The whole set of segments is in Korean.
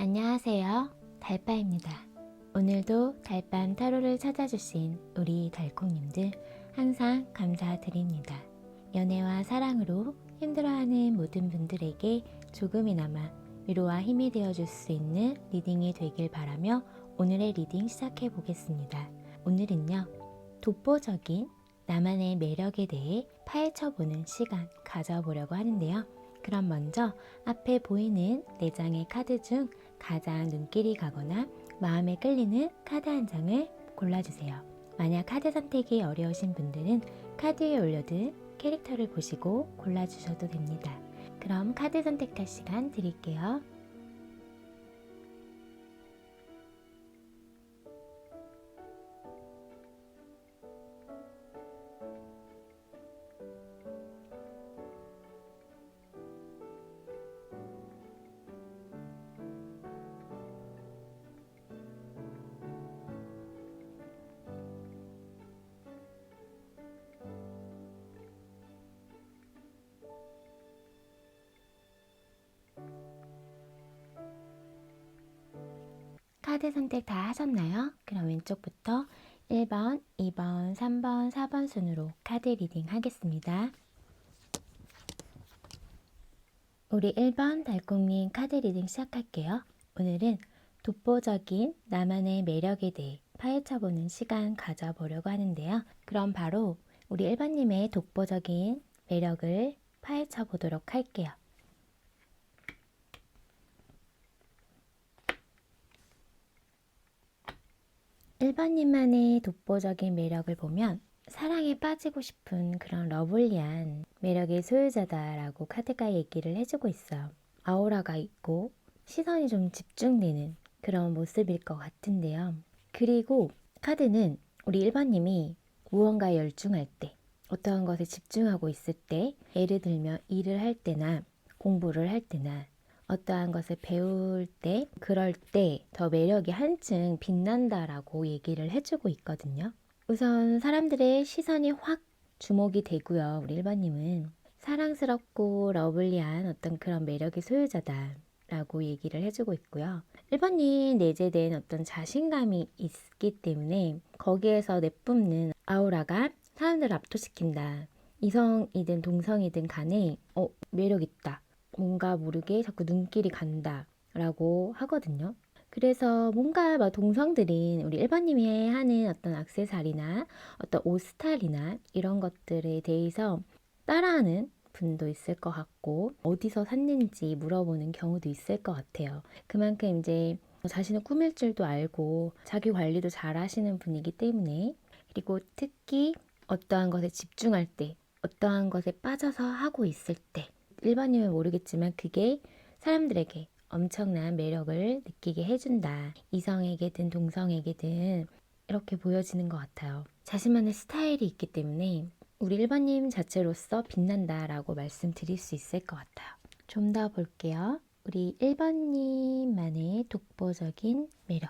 안녕하세요. 달빠입니다. 오늘도 달밤 타로를 찾아주신 우리 달콩님들 항상 감사드립니다. 연애와 사랑으로 힘들어하는 모든 분들에게 조금이나마 위로와 힘이 되어줄 수 있는 리딩이 되길 바라며 오늘의 리딩 시작해 보겠습니다. 오늘은요, 독보적인 나만의 매력에 대해 파헤쳐보는 시간 가져보려고 하는데요. 그럼 먼저 앞에 보이는 4장의 카드 중 가장 눈길이 가거나 마음에 끌리는 카드 한 장을 골라주세요. 만약 카드 선택이 어려우신 분들은 카드 위에 올려둔 캐릭터를 보시고 골라주셔도 됩니다. 그럼 카드 선택할 시간 드릴게요. 카드 선택 다 하셨나요? 그럼 왼쪽부터 1번, 2번, 3번, 4번 순으로 카드 리딩 하겠습니다. 우리 1번 달콩님 카드 리딩 시작할게요. 오늘은 독보적인 나만의 매력에 대해 파헤쳐보는 시간 가져보려고 하는데요. 그럼 바로 우리 1번님의 독보적인 매력을 파헤쳐보도록 할게요. 1번님만의 독보적인 매력을 보면 사랑에 빠지고 싶은 그런 러블리한 매력의 소유자다라고 카드가 얘기를 해주고 있어요. 아우라가 있고 시선이 좀 집중되는 그런 모습일 것 같은데요. 그리고 카드는 우리 1번님이 무언가에 열중할 때, 어떠한 것에 집중하고 있을 때, 예를 들면 일을 할 때나 공부를 할 때나 어떠한 것을 배울 때, 그럴 때 더 매력이 한층 빛난다라고 얘기를 해주고 있거든요. 우선 사람들의 시선이 확 주목이 되고요. 우리 1번님은 사랑스럽고 러블리한 어떤 그런 매력의 소유자다라고 얘기를 해주고 있고요. 1번님 내재된 어떤 자신감이 있기 때문에 거기에서 내뿜는 아우라가 사람들을 압도시킨다. 이성이든 동성이든 간에 매력 있다. 뭔가 모르게 자꾸 눈길이 간다 라고 하거든요. 그래서 뭔가 막 동성들인 우리 1번님이 하는 어떤 액세서리나 어떤 옷 스타일이나 이런 것들에 대해서 따라하는 분도 있을 것 같고 어디서 샀는지 물어보는 경우도 있을 것 같아요. 그만큼 이제 자신을 꾸밀 줄도 알고 자기 관리도 잘 하시는 분이기 때문에, 그리고 특히 어떠한 것에 집중할 때, 어떠한 것에 빠져서 하고 있을 때 1번님은 모르겠지만 그게 사람들에게 엄청난 매력을 느끼게 해준다. 이성에게든 동성에게든 이렇게 보여지는 것 같아요. 자신만의 스타일이 있기 때문에 우리 1번님 자체로서 빛난다라고 말씀드릴 수 있을 것 같아요. 좀 더 볼게요. 우리 1번님만의 독보적인 매력.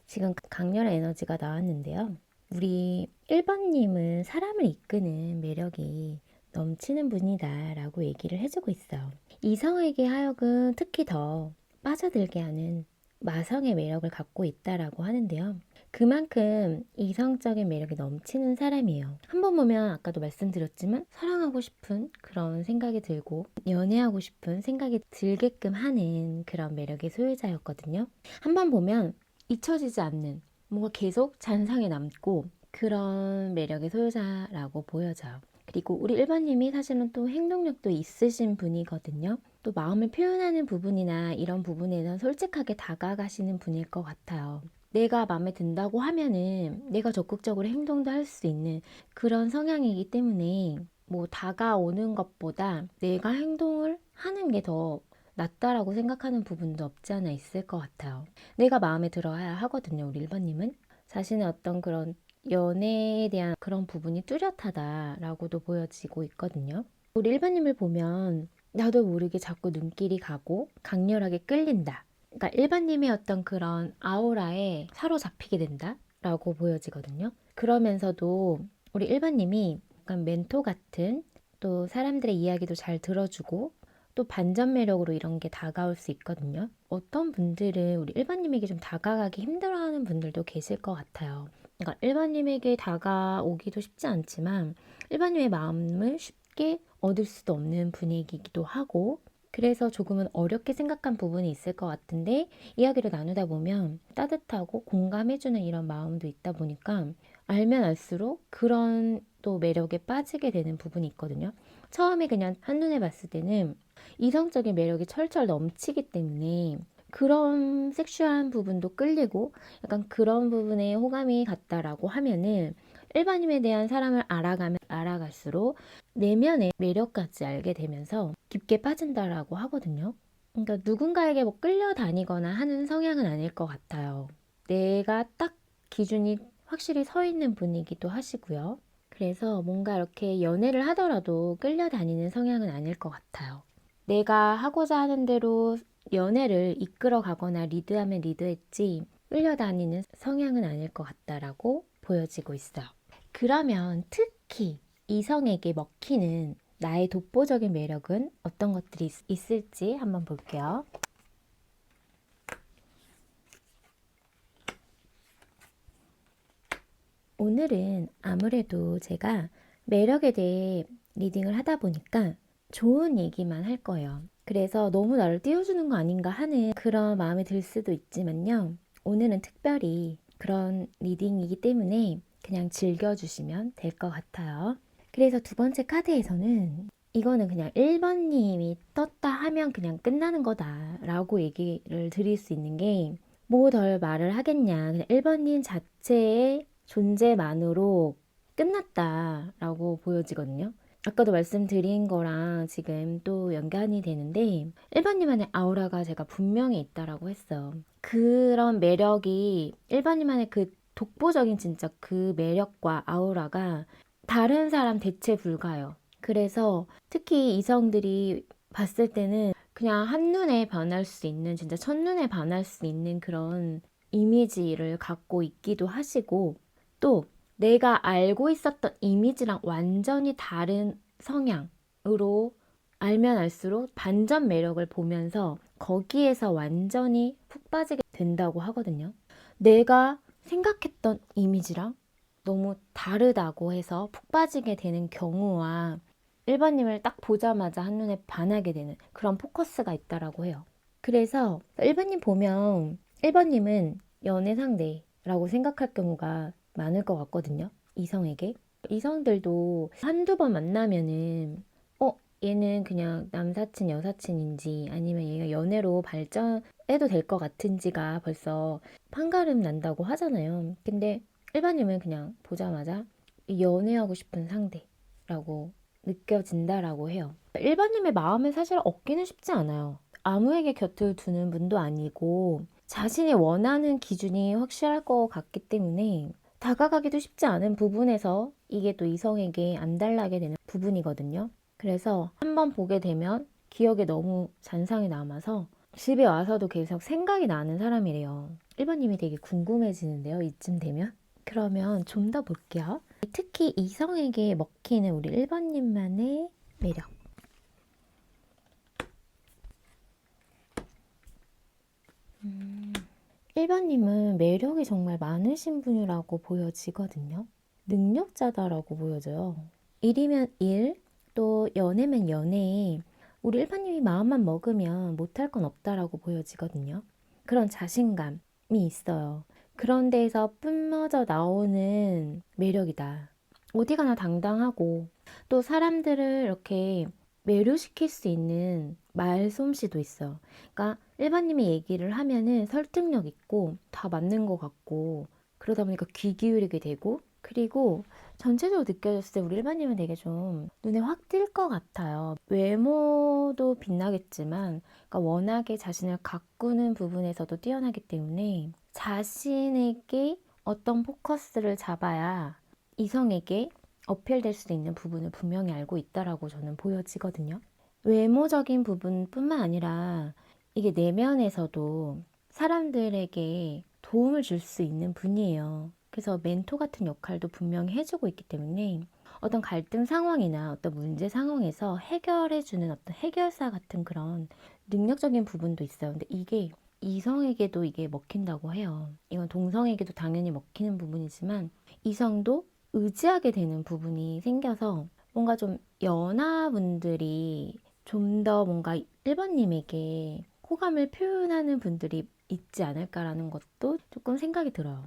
지금 강렬한 에너지가 나왔는데요. 우리 1번님은 사람을 이끄는 매력이 넘치는 분이다 라고 얘기를 해주고 있어요. 이성에게 하여금 특히 더 빠져들게 하는 마성의 매력을 갖고 있다라고 하는데요. 그만큼 이성적인 매력이 넘치는 사람이에요. 한번 보면 아까도 말씀드렸지만 사랑하고 싶은 그런 생각이 들고 연애하고 싶은 생각이 들게끔 하는 그런 매력의 소유자였거든요. 한번 보면 잊혀지지 않는, 뭔가 계속 잔상에 남고 그런 매력의 소유자라고 보여져요. 그리고 우리 1번님이 사실은 또 행동력도 있으신 분이거든요. 또 마음을 표현하는 부분이나 이런 부분에는 솔직하게 다가가시는 분일 것 같아요. 내가 마음에 든다고 하면은 내가 적극적으로 행동도 할 수 있는 그런 성향이기 때문에 뭐 다가오는 것보다 내가 행동을 하는 게 더 낫다라고 생각하는 부분도 없지 않아 있을 것 같아요. 내가 마음에 들어야 하거든요. 우리 1번님은 자신의 어떤 그런 연애에 대한 그런 부분이 뚜렷하다라고도 보여지고 있거든요. 우리 1번님을 보면 나도 모르게 자꾸 눈길이 가고 강렬하게 끌린다. 그러니까 1번님의 어떤 그런 아우라에 사로잡히게 된다라고 보여지거든요. 그러면서도 우리 1번님이 약간 멘토 같은, 또 사람들의 이야기도 잘 들어주고 또 반전 매력으로 이런 게 다가올 수 있거든요. 어떤 분들은 우리 1번님에게 좀 다가가기 힘들어하는 분들도 계실 것 같아요. 그러니까 1번님에게 다가오기도 쉽지 않지만 1번님의 마음을 쉽게 얻을 수도 없는 분위기이기도 하고, 그래서 조금은 어렵게 생각한 부분이 있을 것 같은데 이야기를 나누다 보면 따뜻하고 공감해주는 이런 마음도 있다 보니까 알면 알수록 그런 또 매력에 빠지게 되는 부분이 있거든요. 처음에 그냥 한눈에 봤을 때는 이성적인 매력이 철철 넘치기 때문에 그런 섹슈얼한 부분도 끌리고 약간 그런 부분에 호감이 갔다라고 하면은 일반인에 대한 사람을 알아가면 알아갈수록 내면의 매력까지 알게 되면서 깊게 빠진다라고 하거든요. 그러니까 누군가에게 뭐 끌려다니거나 하는 성향은 아닐 것 같아요. 내가 딱 기준이 확실히 서 있는 분이기도 하시고요. 그래서 뭔가 이렇게 연애를 하더라도 끌려다니는 성향은 아닐 것 같아요. 내가 하고자 하는 대로 연애를 이끌어 가거나 리드하면 리드했지 끌려다니는 성향은 아닐 것 같다라고 보여지고 있어요. 그러면 특히 이성에게 먹히는 나의 독보적인 매력은 어떤 것들이 있을지 한번 볼게요. 오늘은 아무래도 제가 매력에 대해 리딩을 하다 보니까 좋은 얘기만 할 거예요. 그래서 너무 나를 띄워주는 거 아닌가 하는 그런 마음이 들 수도 있지만요. 오늘은 특별히 그런 리딩이기 때문에 그냥 즐겨주시면 될 것 같아요. 그래서 두 번째 카드에서는 이거는 그냥 1번님이 떴다 하면 그냥 끝나는 거다라고 얘기를 드릴 수 있는 게, 뭐 덜 말을 하겠냐. 그냥 1번님 자체의 존재만으로 끝났다라고 보여지거든요. 아까도 말씀드린 거랑 지금 또 연관이 되는데 1번님만의 아우라가 제가 분명히 있다라고 했어요. 그런 매력이 1번님만의 그 독보적인 진짜 그 매력과 아우라가 다른 사람 대체 불가요. 그래서 특히 이성들이 봤을 때는 그냥 한눈에 반할 수 있는, 진짜 첫눈에 반할 수 있는 그런 이미지를 갖고 있기도 하시고, 또 내가 알고 있었던 이미지랑 완전히 다른 성향으로 알면 알수록 반전 매력을 보면서 거기에서 완전히 푹 빠지게 된다고 하거든요. 내가 생각했던 이미지랑 너무 다르다고 해서 푹 빠지게 되는 경우와 1번님을 딱 보자마자 한눈에 반하게 되는 그런 포커스가 있다라고 해요. 그래서 1번님 보면 1번님은 연애 상대라고 생각할 경우가 많을 것 같거든요. 이성에게. 이성들도 한두 번 만나면은 얘는 그냥 남사친 여사친인지 아니면 얘가 연애로 발전해도 될 것 같은지가 벌써 판가름 난다고 하잖아요. 근데 일반인은 그냥 보자마자 연애하고 싶은 상대라고 느껴진다라고 해요. 일반인의 마음을 사실 얻기는 쉽지 않아요. 아무에게 곁을 두는 분도 아니고 자신이 원하는 기준이 확실할 것 같기 때문에 다가가기도 쉽지 않은 부분에서 이게 또 이성에게 안달나게 되는 부분이거든요. 그래서 한번 보게 되면 기억에 너무 잔상이 남아서 집에 와서도 계속 생각이 나는 사람이래요. 1번님이 되게 궁금해지는데요, 이쯤 되면. 그러면 좀 더 볼게요. 특히 이성에게 먹히는 우리 1번님만의 매력. 1번님은 매력이 정말 많으신 분이라고 보여지거든요. 능력자다라고 보여져요. 일이면 일, 또 연애면 연애에 우리 1번님이 마음만 먹으면 못할 건 없다라고 보여지거든요. 그런 자신감이 있어요. 그런 데에서 뿜어져 나오는 매력이다. 어디 가나 당당하고 또 사람들을 이렇게 매료시킬 수 있는 말솜씨도 있어. 그러니까 일반님이 얘기를 하면은 설득력 있고 다 맞는 것 같고, 그러다 보니까 귀 기울이게 되고, 그리고 전체적으로 느껴졌을 때 우리 일반님은 되게 좀 눈에 확 띌 것 같아요. 외모도 빛나겠지만 그러니까 워낙에 자신을 가꾸는 부분에서도 뛰어나기 때문에 자신에게 어떤 포커스를 잡아야 이성에게 어필될 수 있는 부분을 분명히 알고 있다라고 저는 보여지거든요. 외모적인 부분뿐만 아니라 이게 내면에서도 사람들에게 도움을 줄 수 있는 분이에요. 그래서 멘토 같은 역할도 분명히 해주고 있기 때문에 어떤 갈등 상황이나 어떤 문제 상황에서 해결해주는 어떤 해결사 같은 그런 능력적인 부분도 있어요. 근데 이게 이성에게도 이게 먹힌다고 해요. 이건 동성에게도 당연히 먹히는 부분이지만 이성도 의지하게 되는 부분이 생겨서 뭔가 좀 연하분들이 좀 더 뭔가 1번님에게 호감을 표현하는 분들이 있지 않을까라는 것도 조금 생각이 들어요.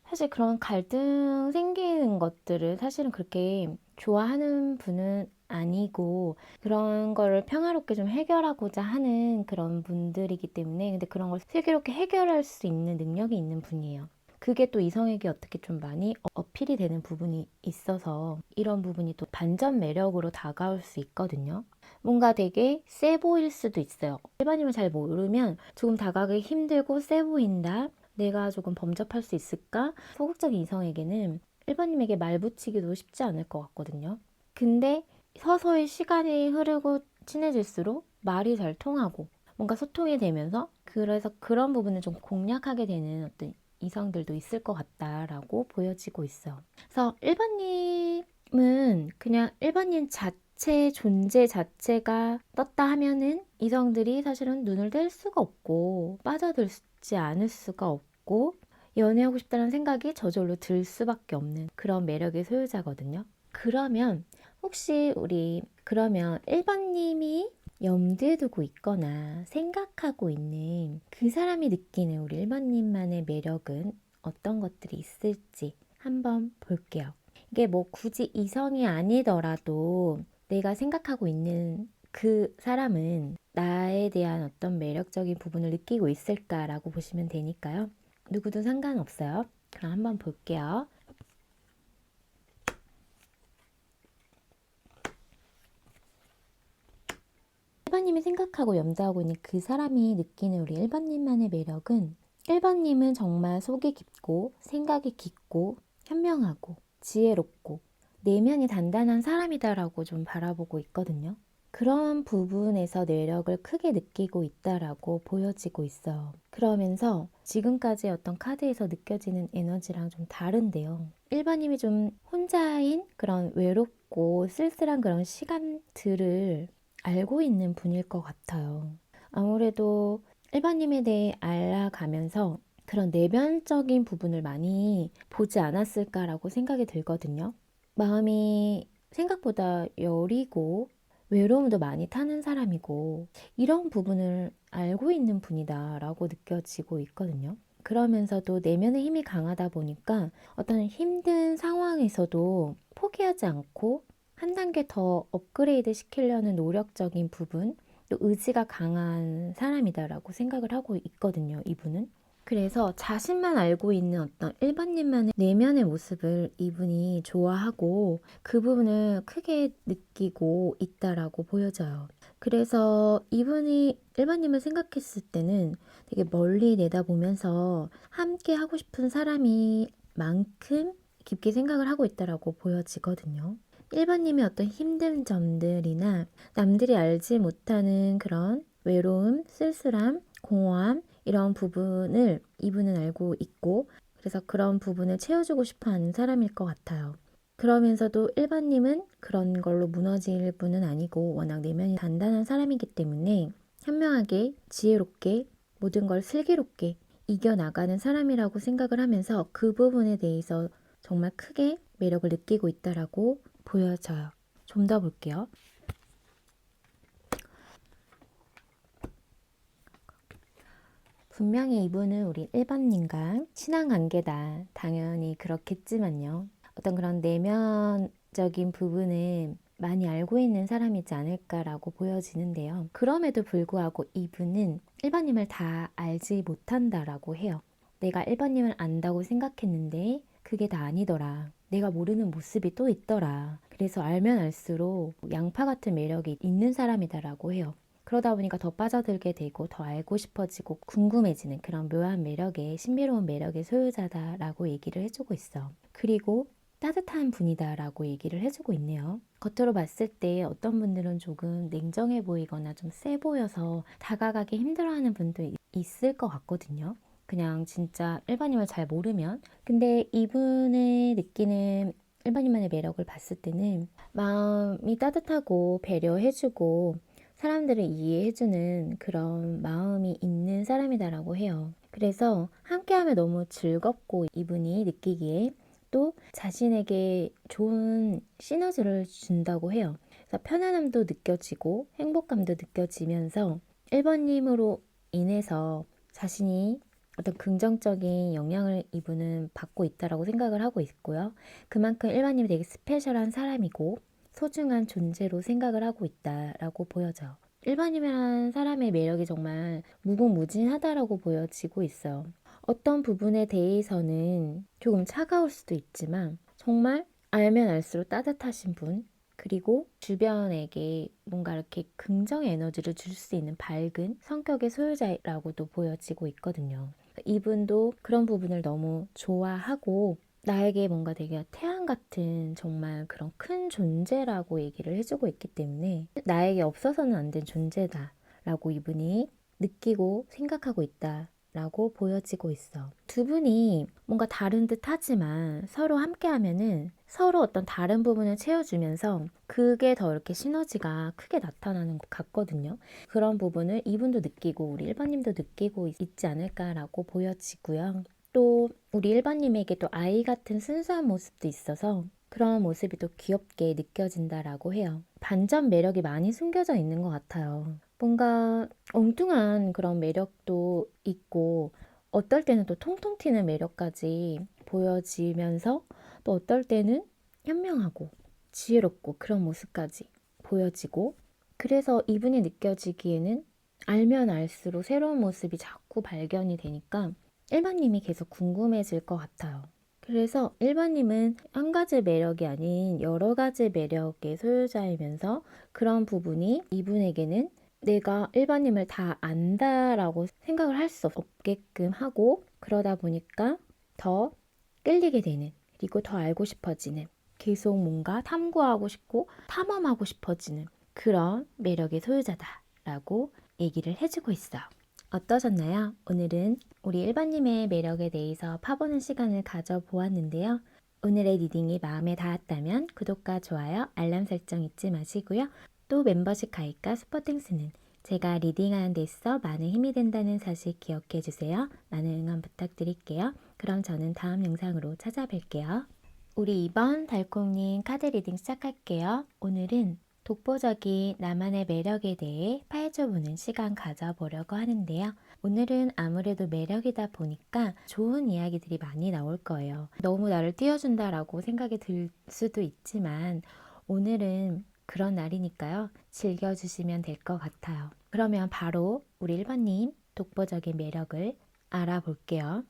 사실 그런 갈등 생기는 것들을 사실은 그렇게 좋아하는 분은 아니고 그런 거를 평화롭게 좀 해결하고자 하는 그런 분들이기 때문에 근데 그런 걸 슬기롭게 해결할 수 있는 능력이 있는 분이에요. 그게 또 이성에게 어떻게 좀 많이 어필이 되는 부분이 있어서 이런 부분이 또 반전 매력으로 다가올 수 있거든요. 뭔가 되게 세 보일 수도 있어요. 일반인을 잘 모르면 조금 다가가기 힘들고 세 보인다. 내가 조금 범접할 수 있을까? 소극적인 이성에게는 1번님에게 말 붙이기도 쉽지 않을 것 같거든요. 근데 서서히 시간이 흐르고 친해질수록 말이 잘 통하고 뭔가 소통이 되면서 그래서 그런 부분을 좀 공략하게 되는 어떤 이성들도 있을 것 같다라고 보여지고 있어. 그래서 1번님은 그냥 1번님 자체 존재 자체가 떴다 하면은 이성들이 사실은 눈을 뗄 수가 없고 빠져들지 않을 수가 없고 연애하고 싶다는 생각이 저절로 들 수밖에 없는 그런 매력의 소유자거든요. 그러면 혹시 우리 그러면 1번님이 염두에 두고 있거나 생각하고 있는 그 사람이 느끼는 우리 1번님만의 매력은 어떤 것들이 있을지 한번 볼게요. 이게 뭐 굳이 이성이 아니더라도 내가 생각하고 있는 그 사람은 나에 대한 어떤 매력적인 부분을 느끼고 있을까라고 보시면 되니까요. 누구든 상관없어요. 그럼 한번 볼게요. 1번님이 생각하고 염두하고 있는 그 사람이 느끼는 우리 1번님만의 매력은 1번님은 정말 속이 깊고 생각이 깊고 현명하고 지혜롭고 내면이 단단한 사람이다라고 좀 바라보고 있거든요. 그런 부분에서 매력을 크게 느끼고 있다라고 보여지고 있어요. 그러면서 지금까지 어떤 카드에서 느껴지는 에너지랑 좀 다른데요. 1번님이 좀 혼자인 그런 외롭고 쓸쓸한 그런 시간들을 알고 있는 분일 것 같아요. 아무래도 1번님에 대해 알아가면서 그런 내면적인 부분을 많이 보지 않았을까라고 생각이 들거든요. 마음이 생각보다 여리고 외로움도 많이 타는 사람이고 이런 부분을 알고 있는 분이다라고 느껴지고 있거든요. 그러면서도 내면의 힘이 강하다 보니까 어떤 힘든 상황에서도 포기하지 않고 한 단계 더 업그레이드 시키려는 노력적인 부분, 또 의지가 강한 사람이다라고 생각을 하고 있거든요, 이분은. 그래서 자신만 알고 있는 어떤 일반인만의 내면의 모습을 이분이 좋아하고 그 부분을 크게 느끼고 있다라고 보여져요. 그래서 이분이 일반님을 생각했을 때는 되게 멀리 내다보면서 함께 하고 싶은 사람이 만큼 깊게 생각을 하고 있다라고 보여지거든요. 1번님의 어떤 힘든 점들이나 남들이 알지 못하는 그런 외로움, 쓸쓸함, 공허함 이런 부분을 이분은 알고 있고 그래서 그런 부분을 채워주고 싶어 하는 사람일 것 같아요. 그러면서도 1번님은 그런 걸로 무너질 분은 아니고 워낙 내면이 단단한 사람이기 때문에 현명하게, 지혜롭게, 모든 걸 슬기롭게 이겨나가는 사람이라고 생각을 하면서 그 부분에 대해서 정말 크게 매력을 느끼고 있다라고 보여져요. 좀 더 볼게요. 분명히 이분은 우리 1번님과 친한 관계다. 당연히 그렇겠지만요. 어떤 그런 내면적인 부분은 많이 알고 있는 사람이지 않을까라고 보여지는데요. 그럼에도 불구하고 이분은 1번님을 다 알지 못한다라고 해요. 내가 1번님을 안다고 생각했는데 그게 다 아니더라. 내가 모르는 모습이 또 있더라. 그래서 알면 알수록 양파 같은 매력이 있는 사람이다라고 해요. 그러다 보니까 더 빠져들게 되고 더 알고 싶어지고 궁금해지는 그런 묘한 매력의 신비로운 매력의 소유자다라고 얘기를 해주고 있어. 그리고 따뜻한 분이다라고 얘기를 해주고 있네요. 겉으로 봤을 때 어떤 분들은 조금 냉정해 보이거나 좀 세 보여서 다가가기 힘들어하는 분도 있을 것 같거든요. 그냥 진짜 일반인을 잘 모르면. 근데 이분의 느끼는 일반인만의 매력을 봤을 때는 마음이 따뜻하고 배려해주고 사람들을 이해해주는 그런 마음이 있는 사람이다라고 해요. 그래서 함께하면 너무 즐겁고 이분이 느끼기에 또 자신에게 좋은 시너지를 준다고 해요. 그래서 편안함도 느껴지고 행복감도 느껴지면서 1번님으로 인해서 자신이 어떤 긍정적인 영향을 이분은 받고 있다라고 생각을 하고 있고요. 그만큼 1번님이 되게 스페셜한 사람이고 소중한 존재로 생각을 하고 있다라고 보여져요. 1번님이라는 사람의 매력이 정말 무궁무진하다라고 보여지고 있어요. 어떤 부분에 대해서는 조금 차가울 수도 있지만 정말 알면 알수록 따뜻하신 분, 그리고 주변에게 뭔가 이렇게 긍정의 에너지를 줄 수 있는 밝은 성격의 소유자라고도 보여지고 있거든요. 이분도 그런 부분을 너무 좋아하고 나에게 뭔가 되게 태양 같은 정말 그런 큰 존재라고 얘기를 해주고 있기 때문에 나에게 없어서는 안 된 존재다라고 이분이 느끼고 생각하고 있다라고 보여지고 있어. 두 분이 뭔가 다른 듯 하지만 서로 함께 하면은 서로 어떤 다른 부분을 채워주면서 그게 더 이렇게 시너지가 크게 나타나는 것 같거든요. 그런 부분을 이분도 느끼고 우리 1번님도 느끼고 있지 않을까라고 보여지고요. 또 우리 1번님에게도 아이 같은 순수한 모습도 있어서 그런 모습이 또 귀엽게 느껴진다라고 해요. 반전 매력이 많이 숨겨져 있는 것 같아요. 뭔가 엉뚱한 그런 매력도 있고 어떨 때는 또 통통 튀는 매력까지 보여지면서 또 어떨 때는 현명하고 지혜롭고 그런 모습까지 보여지고 그래서 이분이 느껴지기에는 알면 알수록 새로운 모습이 자꾸 발견이 되니까 1번님이 계속 궁금해질 것 같아요. 그래서 1번님은 한 가지 매력이 아닌 여러 가지 매력의 소유자이면서 그런 부분이 이분에게는 내가 1번님을 다 안다라고 생각을 할 수 없게끔 하고 그러다 보니까 더 끌리게 되는 그리고 더 알고 싶어지는 계속 뭔가 탐구하고 싶고 탐험하고 싶어지는 그런 매력의 소유자다라고 얘기를 해주고 있어요. 어떠셨나요? 오늘은 우리 1번님의 매력에 대해서 파보는 시간을 가져보았는데요. 오늘의 리딩이 마음에 닿았다면 구독과 좋아요, 알람 설정 잊지 마시고요. 또 멤버십 가입과 스포팅스는 제가 리딩하는 데 있어 많은 힘이 된다는 사실 기억해 주세요. 많은 응원 부탁드릴게요. 그럼 저는 다음 영상으로 찾아뵐게요. 우리 이번 달콩님 카드 리딩 시작할게요. 오늘은 독보적인 나만의 매력에 대해 파헤쳐보는 시간 가져보려고 하는데요. 오늘은 아무래도 매력이다 보니까 좋은 이야기들이 많이 나올 거예요. 너무 나를 띄워준다라고 생각이 들 수도 있지만 오늘은 그런 날이니까요. 즐겨주시면 될 것 같아요. 그러면 바로 우리 1번님 독보적인 매력을 알아볼게요.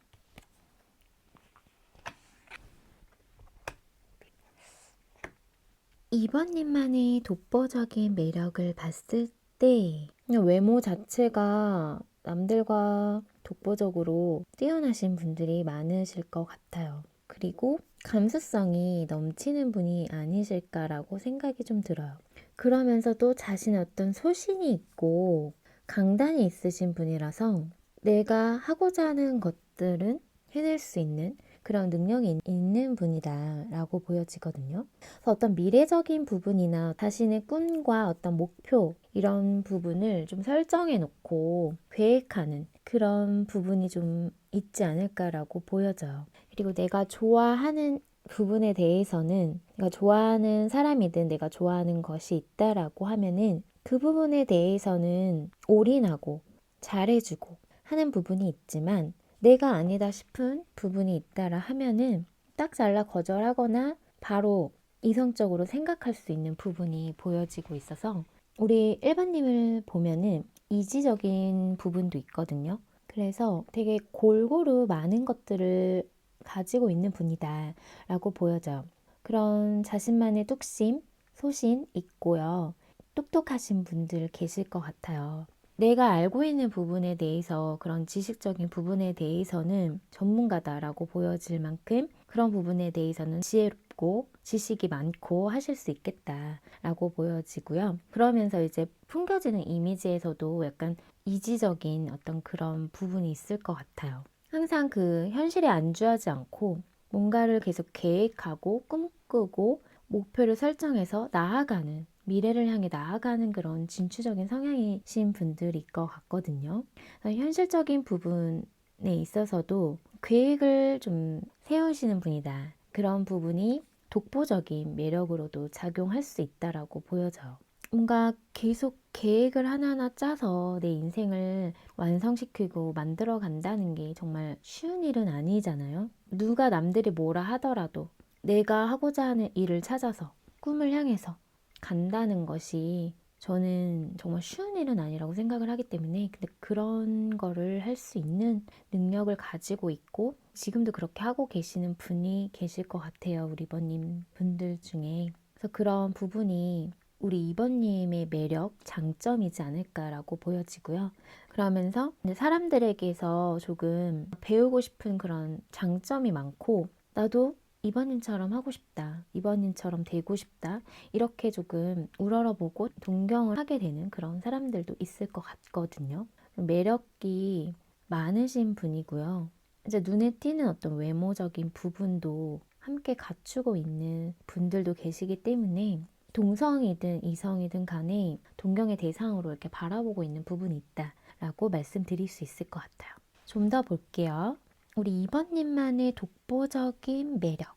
2번님만의 독보적인 매력을 봤을 때 그냥 외모 자체가 남들과 독보적으로 뛰어나신 분들이 많으실 것 같아요. 그리고 감수성이 넘치는 분이 아니실까라고 생각이 좀 들어요. 그러면서도 자신의 어떤 소신이 있고 강단이 있으신 분이라서 내가 하고자 하는 것들은 해낼 수 있는 그런 능력이 있는 분이다 라고 보여지거든요. 그래서 어떤 미래적인 부분이나 자신의 꿈과 어떤 목표 이런 부분을 좀 설정해 놓고 계획하는 그런 부분이 좀 있지 않을까라고 보여져요. 그리고 내가 좋아하는 부분에 대해서는 내가 좋아하는 사람이든 내가 좋아하는 것이 있다라고 하면은 그 부분에 대해서는 올인하고 잘해주고 하는 부분이 있지만 내가 아니다 싶은 부분이 있다라 하면은 딱 잘라 거절하거나 바로 이성적으로 생각할 수 있는 부분이 보여지고 있어서 우리 1번님을 보면은 이지적인 부분도 있거든요. 그래서 되게 골고루 많은 것들을 가지고 있는 분이다 라고 보여져요. 그런 자신만의 뚝심, 소신 있고요. 똑똑하신 분들 계실 것 같아요. 내가 알고 있는 부분에 대해서 그런 지식적인 부분에 대해서는 전문가다라고 보여질 만큼 그런 부분에 대해서는 지혜롭고 지식이 많고 하실 수 있겠다라고 보여지고요. 그러면서 이제 풍겨지는 이미지에서도 약간 이지적인 어떤 그런 부분이 있을 것 같아요. 항상 그 현실에 안주하지 않고 뭔가를 계속 계획하고 꿈꾸고 목표를 설정해서 나아가는, 미래를 향해 나아가는 그런 진취적인 성향이신 분들일 것 같거든요. 현실적인 부분에 있어서도 계획을 좀 세우시는 분이다. 그런 부분이 독보적인 매력으로도 작용할 수 있다라고 보여져요. 뭔가 계속 계획을 하나하나 짜서 내 인생을 완성시키고 만들어 간다는 게 정말 쉬운 일은 아니잖아요. 누가 남들이 뭐라 하더라도 내가 하고자 하는 일을 찾아서 꿈을 향해서 간다는 것이 저는 정말 쉬운 일은 아니라고 생각을 하기 때문에, 근데 그런 거를 할 수 있는 능력을 가지고 있고 지금도 그렇게 하고 계시는 분이 계실 것 같아요. 우리 이번님 분들 중에. 그래서 그런 부분이 우리 이번님의 매력, 장점이지 않을까라고 보여지고요. 그러면서 사람들에게서 조금 배우고 싶은 그런 장점이 많고, 나도 이번님처럼 하고 싶다, 이번님처럼 되고 싶다, 이렇게 조금 우러러보고 동경을 하게 되는 그런 사람들도 있을 것 같거든요. 매력이 많으신 분이고요. 이제 눈에 띄는 어떤 외모적인 부분도 함께 갖추고 있는 분들도 계시기 때문에 동성이든 이성이든 간에 동경의 대상으로 이렇게 바라보고 있는 부분이 있다라고 말씀드릴 수 있을 것 같아요. 좀 더 볼게요. 우리 2번님만의 독보적인 매력.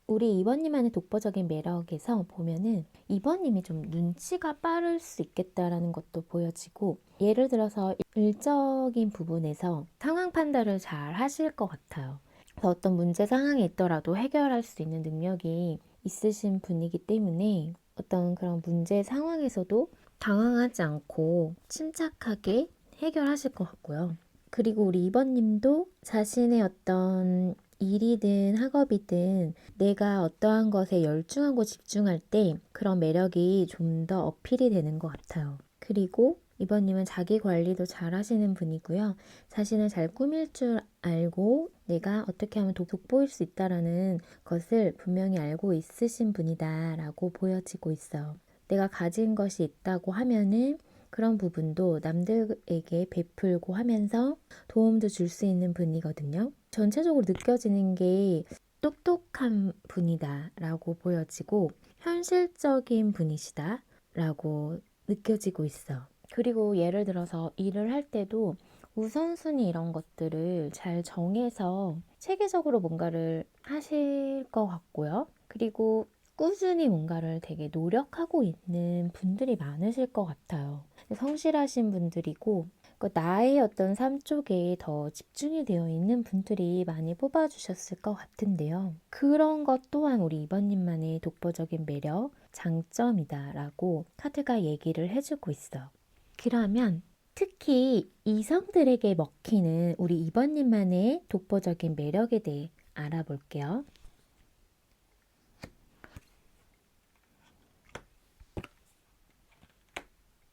우리 2번님만의 독보적인 매력에서 보면은 2번님이 좀 눈치가 빠를 수 있겠다라는 것도 보여지고, 예를 들어서 일적인 부분에서 상황 판단을 잘 하실 것 같아요. 그래서 어떤 문제 상황이 있더라도 해결할 수 있는 능력이 있으신 분이기 때문에 어떤 그런 문제 상황에서도 당황하지 않고 침착하게 해결하실 것 같고요. 그리고 우리 2번님도 자신의 어떤 일이든 학업이든 내가 어떠한 것에 열중하고 집중할 때 그런 매력이 좀 더 어필이 되는 것 같아요. 그리고 이번님은 자기 관리도 잘 하시는 분이고요. 자신을 잘 꾸밀 줄 알고 내가 어떻게 하면 돋보일 수 있다라는 것을 분명히 알고 있으신 분이다라고 보여지고 있어요. 내가 가진 것이 있다고 하면은 그런 부분도 남들에게 베풀고 하면서 도움도 줄 수 있는 분이거든요. 전체적으로 느껴지는 게 똑똑한 분이다 라고 보여지고 현실적인 분이시다 라고 느껴지고 있어. 그리고 예를 들어서 일을 할 때도 우선순위 이런 것들을 잘 정해서 체계적으로 뭔가를 하실 것 같고요. 그리고 꾸준히 뭔가를 되게 노력하고 있는 분들이 많으실 것 같아요. 성실하신 분들이고 나의 어떤 삶 쪽에 더 집중이 되어 있는 분들이 많이 뽑아주셨을 것 같은데요. 그런 것 또한 우리 이번님만의 독보적인 매력, 장점이다라고 카드가 얘기를 해주고 있어. 그러면 특히 이성들에게 먹히는 우리 이번님만의 독보적인 매력에 대해 알아볼게요.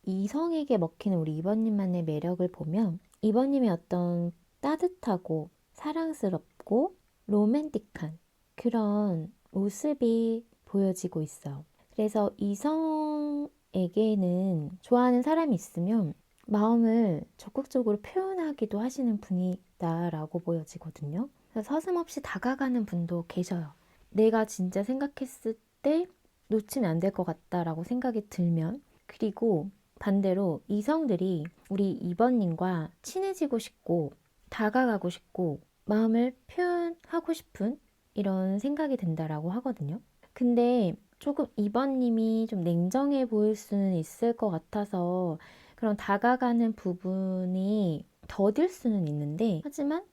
이성에게 먹히는 우리 이번님만의 매력을 보면 이번님의 어떤 따뜻하고 사랑스럽고 로맨틱한 그런 모습이 보여지고 있어. 그래서 이성에게는 좋아하는 사람이 있으면 마음을 적극적으로 표현하기도 하시는 분이다라고 보여지거든요. 그래서 서슴없이 다가가는 분도 계셔요. 내가 진짜 생각했을 때 놓치면 안 될 것 같다라고 생각이 들면, 그리고 반대로 이성들이 우리 2번님과 친해지고 싶고 다가가고 싶고 마음을 표현하고 싶은 이런 생각이 든다라고 하거든요. 근데 조금 2번님이 좀 냉정해 보일 수는 있을 것 같아서 그런 다가가는 부분이 더딜 수는 있는데, 하지만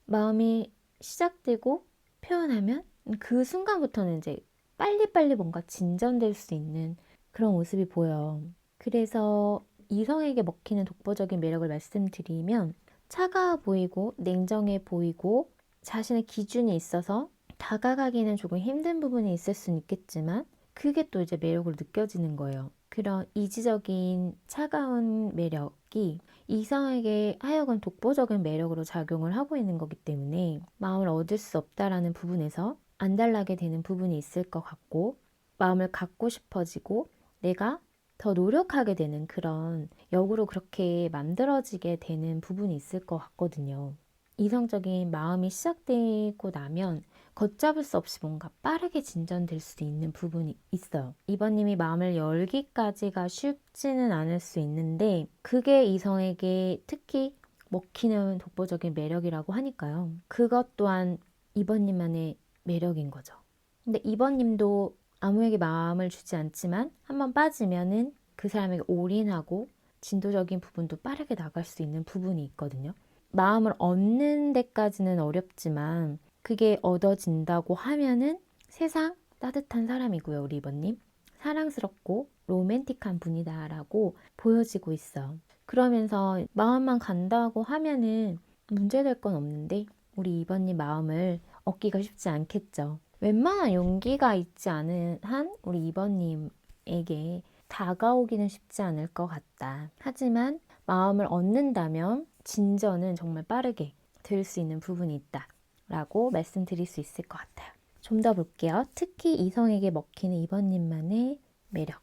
마음이 시작되고 표현하면 그 순간부터는 이제 빨리빨리 뭔가 진전될 수 있는 그런 모습이 보여요. 그래서 이성에게 먹히는 독보적인 매력을 말씀드리면 차가워 보이고 냉정해 보이고 자신의 기준이 있어서 다가가기는 조금 힘든 부분이 있을 수는 있겠지만 그게 또 이제 매력으로 느껴지는 거예요. 그런 이지적인 차가운 매력이 이성에게 하여금 독보적인 매력으로 작용을 하고 있는 거기 때문에 마음을 얻을 수 없다라는 부분에서 안달나게 되는 부분이 있을 것 같고, 마음을 갖고 싶어지고 내가 더 노력하게 되는 그런 역으로 그렇게 만들어지게 되는 부분이 있을 것 같거든요. 이성적인 마음이 시작되고 나면 걷잡을 수 없이 뭔가 빠르게 진전될 수 있는 부분이 있어요. 이번님이 마음을 열기까지가 쉽지는 않을 수 있는데 그게 이성에게 특히 먹히는 독보적인 매력이라고 하니까요. 그것 또한 이번님만의 매력인 거죠. 근데 이번님도 아무에게 마음을 주지 않지만 한번 빠지면은 그 사람에게 올인하고 진도적인 부분도 빠르게 나갈 수 있는 부분이 있거든요. 마음을 얻는 데까지는 어렵지만 그게 얻어진다고 하면은 세상 따뜻한 사람이고요, 우리 이번님. 사랑스럽고 로맨틱한 분이다라고 보여지고 있어. 그러면서 마음만 간다고 하면은 문제될 건 없는데 우리 이번님 마음을 얻기가 쉽지 않겠죠. 웬만한 용기가 있지 않은 한 우리 이번님에게 다가오기는 쉽지 않을 것 같다. 하지만 마음을 얻는다면 진전은 정말 빠르게 될 수 있는 부분이 있다. 라고 말씀드릴 수 있을 것 같아요. 좀 더 볼게요. 특히 이성에게 먹히는 이번님만의 매력.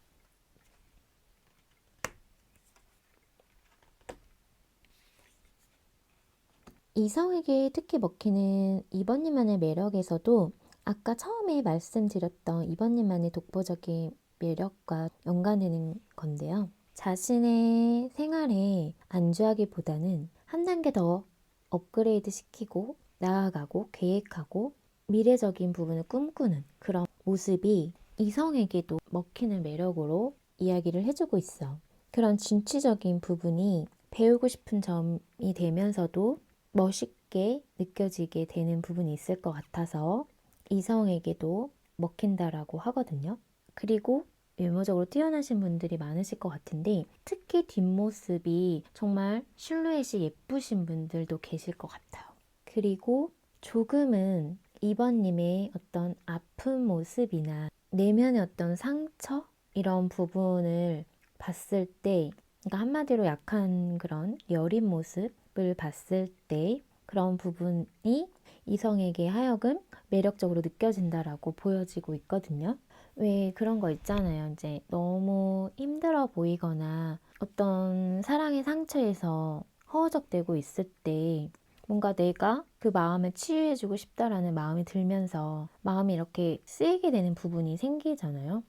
이성에게 특히 먹히는 이번님만의 매력에서도 아까 처음에 말씀드렸던 이번님만의 독보적인 매력과 연관되는 건데요. 자신의 생활에 안주하기보다는 한 단계 더 업그레이드 시키고 나아가고 계획하고 미래적인 부분을 꿈꾸는 그런 모습이 이성에게도 먹히는 매력으로 이야기를 해주고 있어. 그런 진취적인 부분이 배우고 싶은 점이 되면서도 멋있게 느껴지게 되는 부분이 있을 것 같아서 이성에게도 먹힌다라고 하거든요. 그리고 외모적으로 뛰어나신 분들이 많으실 것 같은데 특히 뒷모습이 정말 실루엣이 예쁘신 분들도 계실 것 같아요. 그리고 조금은 이번님의 어떤 아픈 모습이나 내면의 어떤 상처 이런 부분을 봤을 때 그러니까 한마디로 약한 그런 여린 모습을 봤을 때 그런 부분이 이성에게 하여금 매력적으로 느껴진다라고 보여지고 있거든요. 왜 그런 거 있잖아요. 이제 너무 힘들어 보이거나 어떤 사랑의 상처에서 허우적대고 있을 때 뭔가 내가 그 마음을 치유해주고 싶다라는 마음이 들면서 마음이 이렇게 쓰이게 되는 부분이 생기잖아요.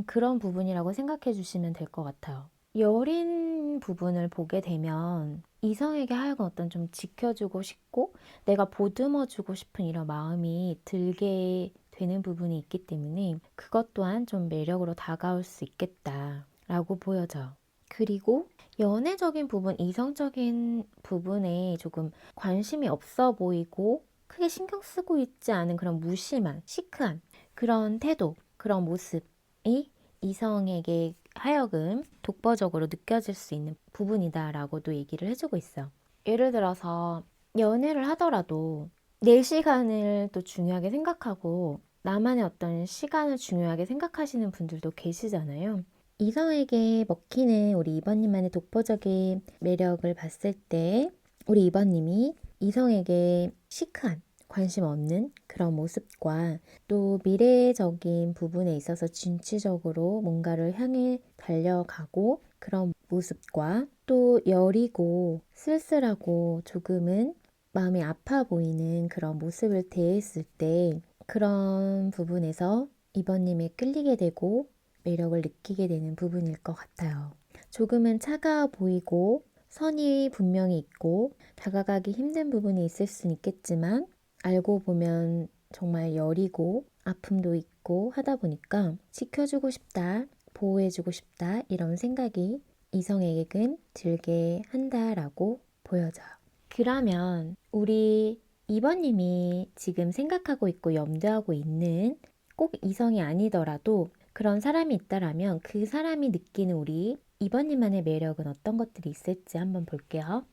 그런 부분이라고 생각해 주시면 될 것 같아요. 여린 부분을 보게 되면 이성에게 하여금 어떤 좀 지켜주고 싶고 내가 보듬어주고 싶은 이런 마음이 들게 되는 부분이 있기 때문에 그것 또한 좀 매력으로 다가올 수 있겠다라고 보여져요. 그리고 연애적인 부분, 이성적인 부분에 조금 관심이 없어 보이고 크게 신경 쓰고 있지 않은 그런 무심한, 시크한 그런 태도, 그런 모습이 이성에게 하여금 독보적으로 느껴질 수 있는 부분이다라고도 얘기를 해주고 있어요. 예를 들어서 연애를 하더라도 내 시간을 또 중요하게 생각하고 나만의 어떤 시간을 중요하게 생각하시는 분들도 계시잖아요. 이성에게 먹히는 우리 이번님만의 독보적인 매력을 봤을 때 우리 이번님이 이성에게 시크한 관심 없는 그런 모습과 또 미래적인 부분에 있어서 진취적으로 뭔가를 향해 달려가고 그런 모습과 또 여리고 쓸쓸하고 조금은 마음이 아파 보이는 그런 모습을 대했을 때 그런 부분에서 이번님이 끌리게 되고 매력을 느끼게 되는 부분일 것 같아요. 조금은 차가워 보이고 선이 분명히 있고 다가가기 힘든 부분이 있을 수는 있겠지만 알고 보면 정말 여리고 아픔도 있고 하다 보니까 지켜주고 싶다, 보호해주고 싶다 이런 생각이 이성에게는 들게 한다라고 보여져요. 그러면 우리 2번님이 지금 생각하고 있고 염두하고 있는 꼭 이성이 아니더라도 그런 사람이 있다라면 그 사람이 느끼는 우리 2번님만의 매력은 어떤 것들이 있을지 한번 볼게요.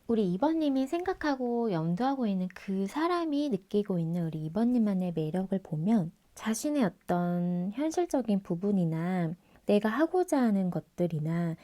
우리 2번님이 생각하고 염두하고 있는 그 사람이 느끼고 있는 우리 2번님만의 매력을 보면 자신의 어떤 현실적인 부분이나 내가 하고자 하는 것들이나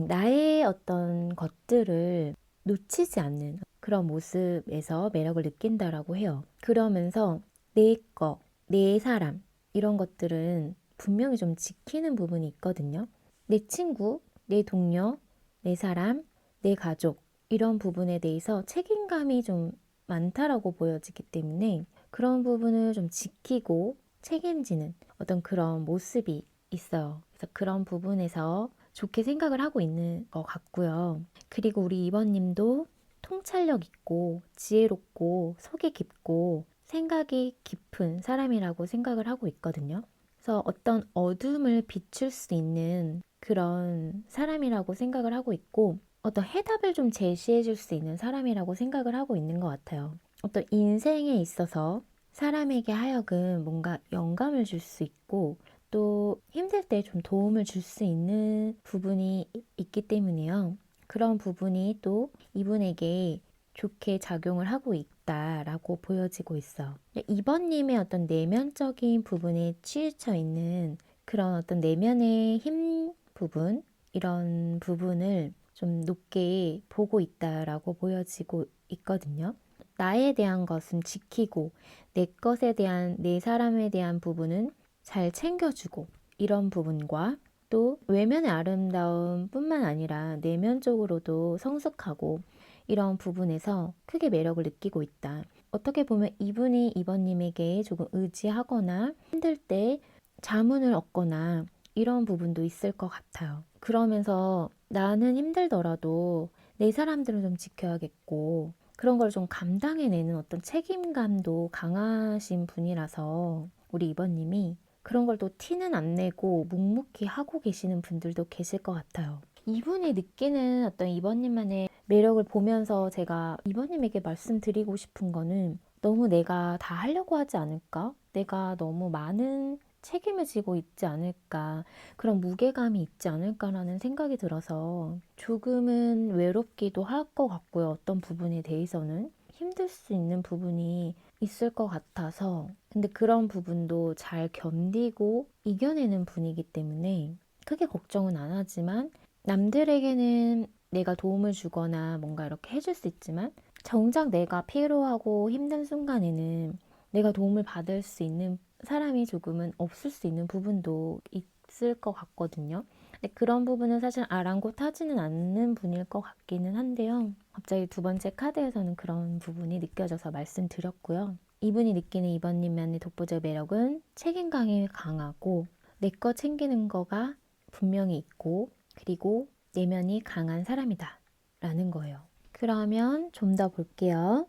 나의 어떤 것들을 놓치지 않는 그런 모습에서 매력을 느낀다라고 해요. 그러면서 내 거, 내 사람 이런 것들은 분명히 좀 지키는 부분이 있거든요. 내 친구, 내 동료, 내 사람, 내 가족 이런 부분에 대해서 책임감이 좀 많다라고 보여지기 때문에 그런 부분을 좀 지키고 책임지는 어떤 그런 모습이 있어요. 그래서 그런 부분에서 좋게 생각을 하고 있는 것 같고요. 그리고 우리 이번님도 통찰력 있고 지혜롭고 속이 깊고 생각이 깊은 사람이라고 생각을 하고 있거든요. 그래서 어떤 어둠을 비출 수 있는 그런 사람이라고 생각을 하고 있고 어떤 해답을 좀 제시해 줄 수 있는 사람이라고 생각을 하고 있는 것 같아요. 어떤 인생에 있어서 사람에게 하여금 뭔가 영감을 줄 수 있고 또 힘들 때 좀 도움을 줄 수 있는 부분이 있기 때문에요. 그런 부분이 또 이분에게 좋게 작용을 하고 있다라고 보여지고 있어. 이번님의 어떤 내면적인 부분에 치우쳐 있는 그런 어떤 내면의 힘 부분, 이런 부분을 좀 높게 보고 있다라고 보여지고 있거든요. 나에 대한 것은 지키고 내 것에 대한 내 사람에 대한 부분은 잘 챙겨주고 이런 부분과 또 외면의 아름다움 뿐만 아니라 내면적으로도 성숙하고 이런 부분에서 크게 매력을 느끼고 있다. 어떻게 보면 이분이 이번님에게 조금 의지하거나 힘들 때 자문을 얻거나 이런 부분도 있을 것 같아요. 그러면서 나는 힘들더라도 내 사람들은 좀 지켜야겠고 그런 걸 좀 감당해내는 어떤 책임감도 강하신 분이라서 우리 이번님이 그런 걸 또 티는 안 내고 묵묵히 하고 계시는 분들도 계실 것 같아요. 이분이 느끼는 어떤 이번님만의 매력을 보면서 제가 이번님에게 말씀드리고 싶은 거는 너무 내가 다 하려고 하지 않을까? 내가 너무 많은 책임을 지고 있지 않을까? 그런 무게감이 있지 않을까라는 생각이 들어서 조금은 외롭기도 할 것 같고요. 어떤 부분에 대해서는 힘들 수 있는 부분이 있을 것 같아서 근데 그런 부분도 잘 견디고 이겨내는 분이기 때문에 크게 걱정은 안 하지만 남들에게는 내가 도움을 주거나 뭔가 이렇게 해줄 수 있지만 정작 내가 피로하고 힘든 순간에는 내가 도움을 받을 수 있는 사람이 조금은 없을 수 있는 부분도 있을 것 같거든요. 근데 그런 부분은 사실 아랑곳하지는 않는 분일 것 같기는 한데요. 갑자기 두 번째 카드에서는 그런 부분이 느껴져서 말씀드렸고요. 이분이 느끼는 이번님만의 독보적 매력은 책임감이 강하고 내 거 챙기는 거가 분명히 있고 그리고 내면이 강한 사람이다 라는 거예요. 그러면 좀 더 볼게요.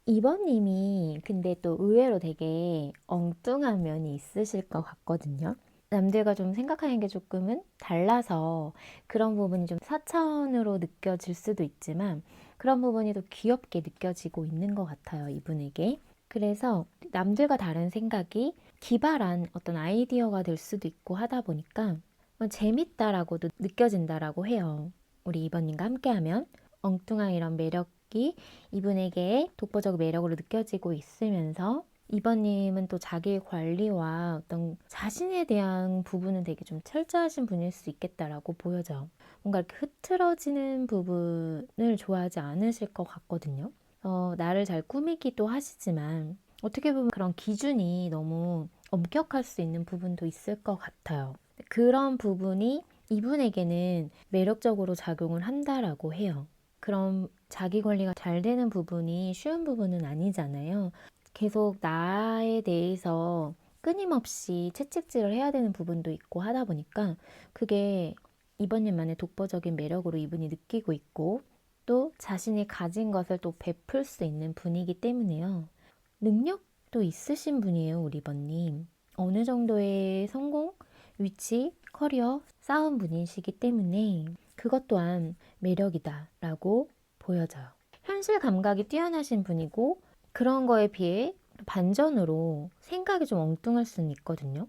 이번님이 근데 또 의외로 되게 엉뚱한 면이 있으실 것 같거든요. 남들과 좀 생각하는 게 조금은 달라서 그런 부분이 좀 사차원으로 느껴질 수도 있지만 그런 부분이 더 귀엽게 느껴지고 있는 것 같아요, 이분에게. 그래서 남들과 다른 생각이 기발한 어떤 아이디어가 될 수도 있고 하다 보니까 재밌다라고도 느껴진다라고 해요. 우리 이번님과 함께하면 엉뚱한 이런 매력이 이분에게 독보적 매력으로 느껴지고 있으면서 이번님은 또 자기 관리와 어떤 자신에 대한 부분은 되게 좀 철저하신 분일 수 있겠다라고 보여져. 뭔가 이렇게 흐트러지는 부분을 좋아하지 않으실 것 같거든요. 나를 잘 꾸미기도 하시지만 어떻게 보면 그런 기준이 너무 엄격할 수 있는 부분도 있을 것 같아요. 그런 부분이 이분에게는 매력적으로 작용을 한다라고 해요. 그럼 자기 관리가 잘 되는 부분이 쉬운 부분은 아니잖아요. 계속 나에 대해서 끊임없이 채찍질을 해야 되는 부분도 있고 하다 보니까 그게 이번님만의 독보적인 매력으로 이분이 느끼고 있고 또 자신이 가진 것을 또 베풀 수 있는 분이기 때문에요. 능력도 있으신 분이에요, 우리 번님. 어느 정도의 성공, 위치, 커리어 쌓은 분이시기 때문에 그것 또한 매력이다라고 보여져요. 현실 감각이 뛰어나신 분이고 그런 거에 비해 반전으로 생각이 좀 엉뚱할 수는 있거든요.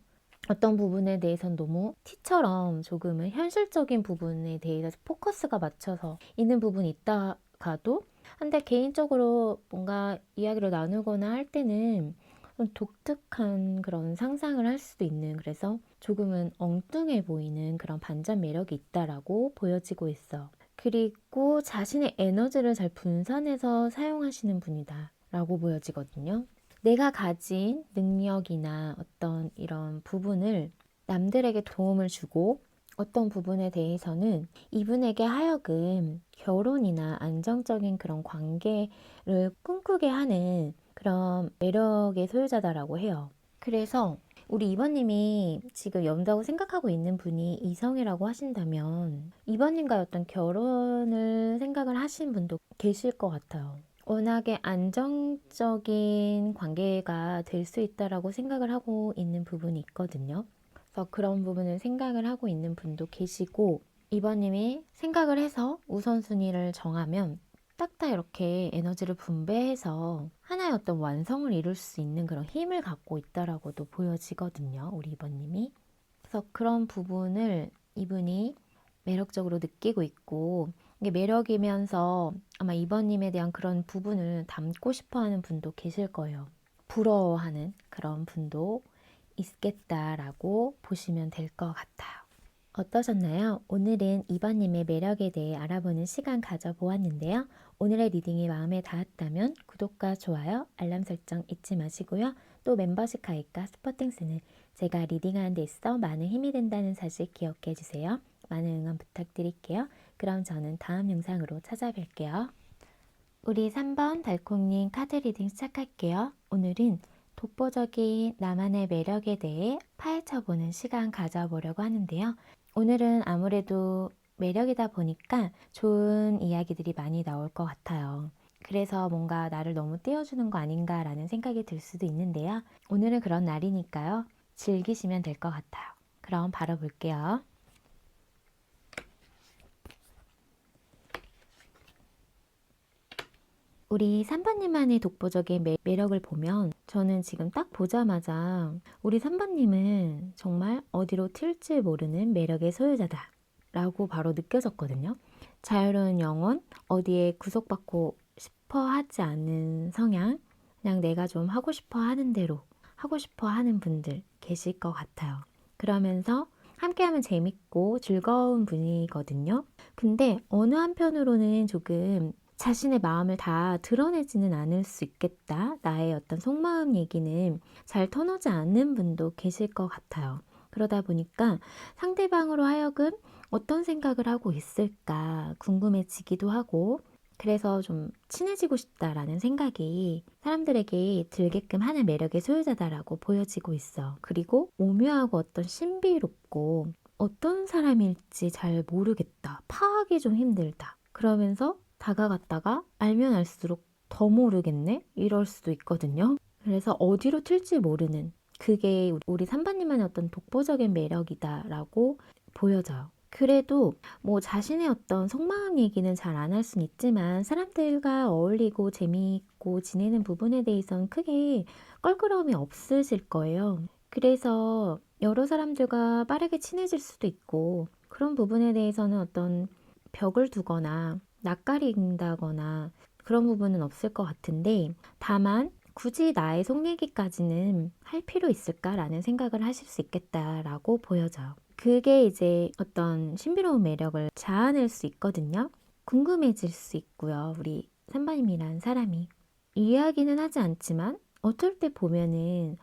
어떤 부분에 대해서는 너무 티처럼 조금은 현실적인 부분에 대해서 포커스가 맞춰서 있는 부분이 있다가도 근데 개인적으로 뭔가 이야기를 나누거나 할 때는 좀 독특한 그런 상상을 할 수도 있는, 그래서 조금은 엉뚱해 보이는 그런 반전 매력이 있다라고 보여지고 있어. 그리고 자신의 에너지를 잘 분산해서 사용하시는 분이다 라고 보여지거든요. 내가 가진 능력이나 어떤 이런 부분을 남들에게 도움을 주고, 어떤 부분에 대해서는 이분에게 하여금 결혼이나 안정적인 그런 관계를 꿈꾸게 하는 그런 매력의 소유자다라고 해요. 그래서 우리 이번님이 지금 연다고 생각하고 있는 분이 이성이라고 하신다면, 이번님과의 어떤 결혼을 생각을 하신 분도 계실 것 같아요. 워낙에 안정적인 관계가 될 수 있다라고 생각을 하고 있는 부분이 있거든요. 그래서 그런 부분을 생각을 하고 있는 분도 계시고, 이번님이 생각을 해서 우선순위를 정하면 딱딱 이렇게 에너지를 분배해서 하나의 어떤 완성을 이룰 수 있는 그런 힘을 갖고 있다라고도 보여지거든요. 우리 이번님이. 그래서 그런 부분을 이분이 매력적으로 느끼고 있고, 이게 매력이면서 아마 이번님에 대한 그런 부분을 담고 싶어 하는 분도 계실 거예요. 부러워하는 그런 분도 있겠다라고 보시면 될 것 같아요. 어떠셨나요? 오늘은 이번님의 매력에 대해 알아보는 시간 가져보았는데요. 오늘의 리딩이 마음에 닿았다면 구독과 좋아요, 알람 설정 잊지 마시고요. 또 멤버십 가입과 스포팅스는 제가 리딩하는 데 있어 많은 힘이 된다는 사실 기억해 주세요. 많은 응원 부탁드릴게요. 그럼 저는 다음 영상으로 찾아뵐게요. 우리 3번 달콩님 카드 리딩 시작할게요. 오늘은 독보적인 나만의 매력에 대해 파헤쳐보는 시간 가져보려고 하는데요. 오늘은 아무래도 매력이다 보니까 좋은 이야기들이 많이 나올 것 같아요. 그래서 뭔가 나를 너무 띄워주는 거 아닌가라는 생각이 들 수도 있는데요. 오늘은 그런 날이니까요. 즐기시면 될 것 같아요. 그럼 바로 볼게요. 우리 3번님만의 독보적인 매력을 보면 저는 지금 딱 보자마자 우리 3번님은 정말 어디로 튈지 모르는 매력의 소유자다 라고 바로 느껴졌거든요. 자유로운 영혼, 어디에 구속받고 싶어 하지 않는 성향, 그냥 내가 좀 하고 싶어 하는 대로 하고 싶어 하는 분들 계실 것 같아요. 그러면서 함께하면 재밌고 즐거운 분이거든요. 근데 어느 한편으로는 조금 자신의 마음을 다 드러내지는 않을 수 있겠다. 나의 어떤 속마음 얘기는 잘 터놓지 않는 분도 계실 것 같아요. 그러다 보니까 상대방으로 하여금 어떤 생각을 하고 있을까 궁금해지기도 하고, 그래서 좀 친해지고 싶다라는 생각이 사람들에게 들게끔 하는 매력의 소유자다라고 보여지고 있어. 그리고 오묘하고 어떤 신비롭고 어떤 사람일지 잘 모르겠다. 파악이 좀 힘들다. 그러면서 다가갔다가 알면 알수록 더 모르겠네? 이럴 수도 있거든요. 그래서 어디로 튈지 모르는, 그게 우리 삼반님만의 어떤 독보적인 매력이다라고 보여져요. 그래도 뭐 자신의 어떤 속마음 얘기는 잘 안 할 수는 있지만 사람들과 어울리고 재미있고 지내는 부분에 대해서는 크게 껄끄러움이 없으실 거예요. 그래서 여러 사람들과 빠르게 친해질 수도 있고, 그런 부분에 대해서는 어떤 벽을 두거나 낯가린다거나 그런 부분은 없을 것 같은데, 다만 굳이 나의 속 얘기까지는 할 필요 있을까라는 생각을 하실 수 있겠다라고 보여져요. 그게 이제 어떤 신비로운 매력을 자아낼 수 있거든요. 궁금해질 수 있고요. 우리 산바님이란 사람이 이야기는 하지 않지만 어쩔 때 보면은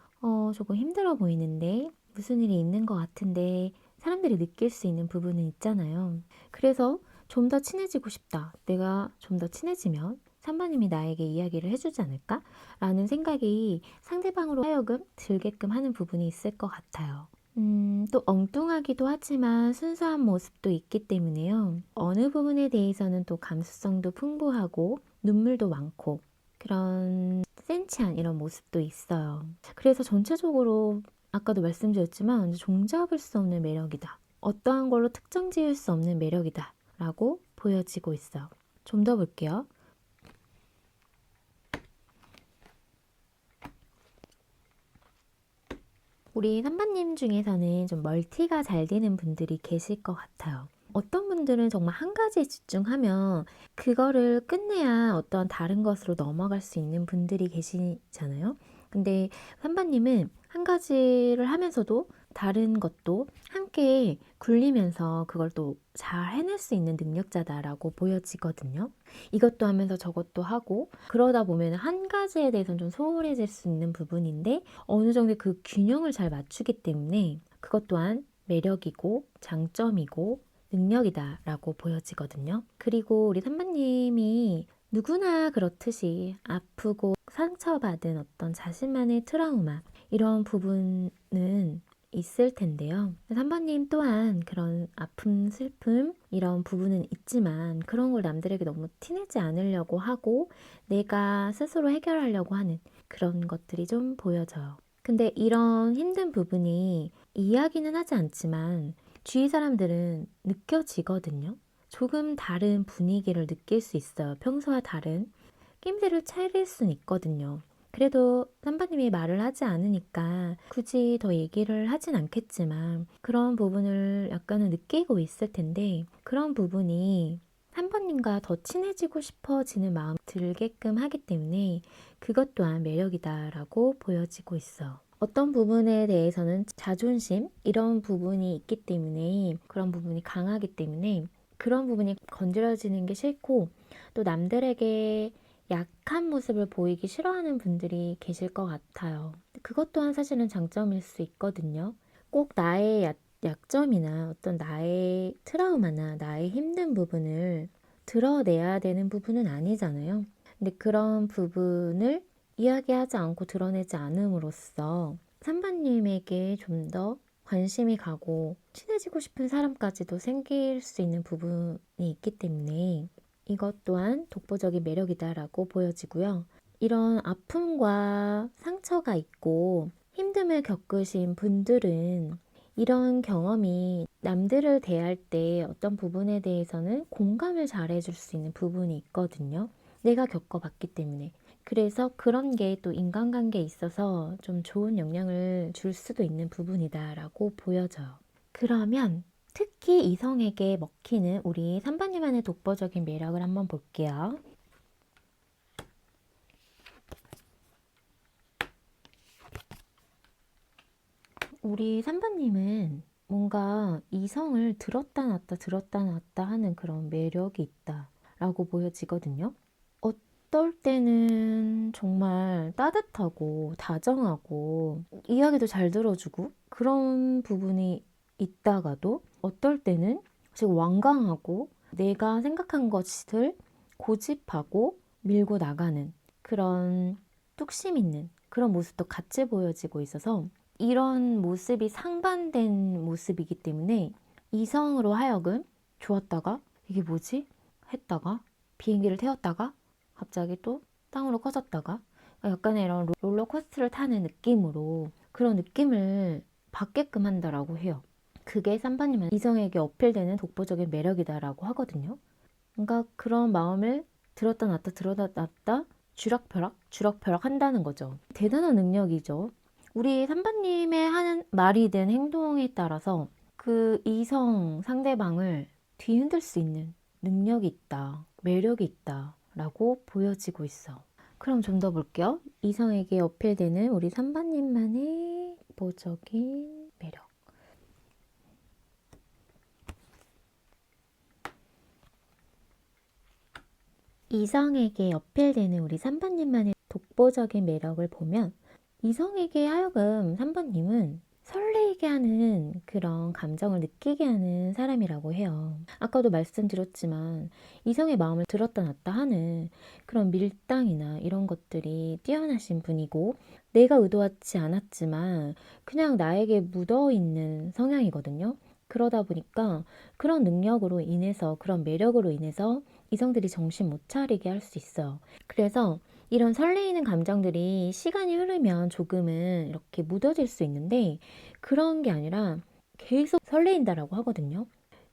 조금 힘들어 보이는데 무슨 일이 있는 것 같은데 사람들이 느낄 수 있는 부분은 있잖아요. 그래서 좀 더 친해지고 싶다. 내가 좀 더 친해지면 산바님이 나에게 이야기를 해주지 않을까? 라는 생각이 상대방으로 하여금 들게끔 하는 부분이 있을 것 같아요. 또 엉뚱하기도 하지만 순수한 모습도 있기 때문에요. 어느 부분에 대해서는 또 감수성도 풍부하고 눈물도 많고 그런 센치한 이런 모습도 있어요. 그래서 전체적으로 아까도 말씀드렸지만 종잡을 수 없는 매력이다. 어떠한 걸로 특정 지을 수 없는 매력이다 라고 보여지고 있어요. 좀 더 볼게요. 우리 선배님 중에서는 좀 멀티가 잘 되는 분들이 계실 것 같아요. 어떤 분들은 정말 한 가지에 집중하면 그거를 끝내야 어떤 다른 것으로 넘어갈 수 있는 분들이 계시잖아요. 근데 3번님은 한 가지를 하면서도 다른 것도 함께 굴리면서 그걸 또 잘 해낼 수 있는 능력자다라고 보여지거든요. 이것도 하면서 저것도 하고 그러다 보면 한 가지에 대해서는 좀 소홀해질 수 있는 부분인데 어느 정도 그 균형을 잘 맞추기 때문에 그것 또한 매력이고 장점이고 능력이다라고 보여지거든요. 그리고 우리 3번님이 누구나 그렇듯이 아프고 상처받은 어떤 자신만의 트라우마 이런 부분은 있을 텐데요. 3번님 또한 그런 아픔, 슬픔 이런 부분은 있지만 그런 걸 남들에게 너무 티내지 않으려고 하고 내가 스스로 해결하려고 하는 그런 것들이 좀 보여져요. 근데 이런 힘든 부분이 이야기는 하지 않지만 주위 사람들은 느껴지거든요. 조금 다른 분위기를 느낄 수 있어요. 평소와 다른 낌새를 차릴 수는 있거든요. 그래도 삼바님이 말을 하지 않으니까 굳이 더 얘기를 하진 않겠지만 그런 부분을 약간은 느끼고 있을 텐데 그런 부분이 3번님과 더 친해지고 싶어지는 마음 들게끔 하기 때문에 그것 또한 매력이다라고 보여지고 있어. 어떤 부분에 대해서는 자존심 이런 부분이 있기 때문에 그런 부분이 강하기 때문에 그런 부분이 건드려지는 게 싫고 또 남들에게 약한 모습을 보이기 싫어하는 분들이 계실 것 같아요. 그것 또한 사실은 장점일 수 있거든요. 꼭 나의 약점이나 어떤 나의 트라우마나 나의 힘든 부분을 드러내야 되는 부분은 아니잖아요. 근데 그런 부분을 이야기하지 않고 드러내지 않음으로써 삼반님에게 좀 더 관심이 가고 친해지고 싶은 사람까지도 생길 수 있는 부분이 있기 때문에 이것 또한 독보적인 매력이다라고 보여지고요. 이런 아픔과 상처가 있고 힘듦을 겪으신 분들은 이런 경험이 남들을 대할 때 어떤 부분에 대해서는 공감을 잘 해줄 수 있는 부분이 있거든요. 내가 겪어봤기 때문에. 그래서 그런 게 또 인간관계에 있어서 좀 좋은 영향을 줄 수도 있는 부분이다라고 보여져요. 그러면 특히 이성에게 먹히는 우리 3번님만의 독보적인 매력을 한번 볼게요. 우리 3번님은 뭔가 이성을 들었다 놨다 하는 그런 매력이 있다라고 보여지거든요. 어떨 때는 정말 따뜻하고 다정하고 이야기도 잘 들어주고 그런 부분이 있다가도 어떨 때는 지금 완강하고 내가 생각한 것을 고집하고 밀고 나가는 그런 뚝심 있는 그런 모습도 같이 보여지고 있어서 이런 모습이 상반된 모습이기 때문에 이성으로 하여금 좋았다가 이게 뭐지? 했다가 비행기를 태웠다가 갑자기 또 땅으로 꺼졌다가 약간의 이런 롤러코스터를 타는 느낌으로 그런 느낌을 받게끔 한다라고 해요. 그게 3번님은 이성에게 어필되는 독보적인 매력이다라고 하거든요. 뭔가 그런 마음을 들었다 놨다 주락펴락 한다는 거죠. 대단한 능력이죠. 우리 3번님의 하는 말이든 행동에 따라서 그 이성 상대방을 뒤흔들 수 있는 능력이 있다, 매력이 있다 라고 보여지고 있어. 그럼 좀 더 볼게요. 이성에게 어필되는 우리 3번님만의 독보적인 매력. 이성에게 어필되는 우리 3번님만의 독보적인 매력을 보면 이성에게 하여금 3번님은 설레게 하는 그런 감정을 느끼게 하는 사람이라고 해요. 아까도 말씀드렸지만 이성의 마음을 들었다 놨다 하는 그런 밀당이나 이런 것들이 뛰어나신 분이고 내가 의도하지 않았지만 그냥 나에게 묻어있는 성향이거든요. 그러다 보니까 그런 능력으로 인해서 그런 매력으로 인해서 이성들이 정신 못 차리게 할 수 있어요. 그래서 이런 설레이는 감정들이 시간이 흐르면 조금은 이렇게 묻어질 수 있는데 그런 게 아니라 계속 설레인다라고 하거든요.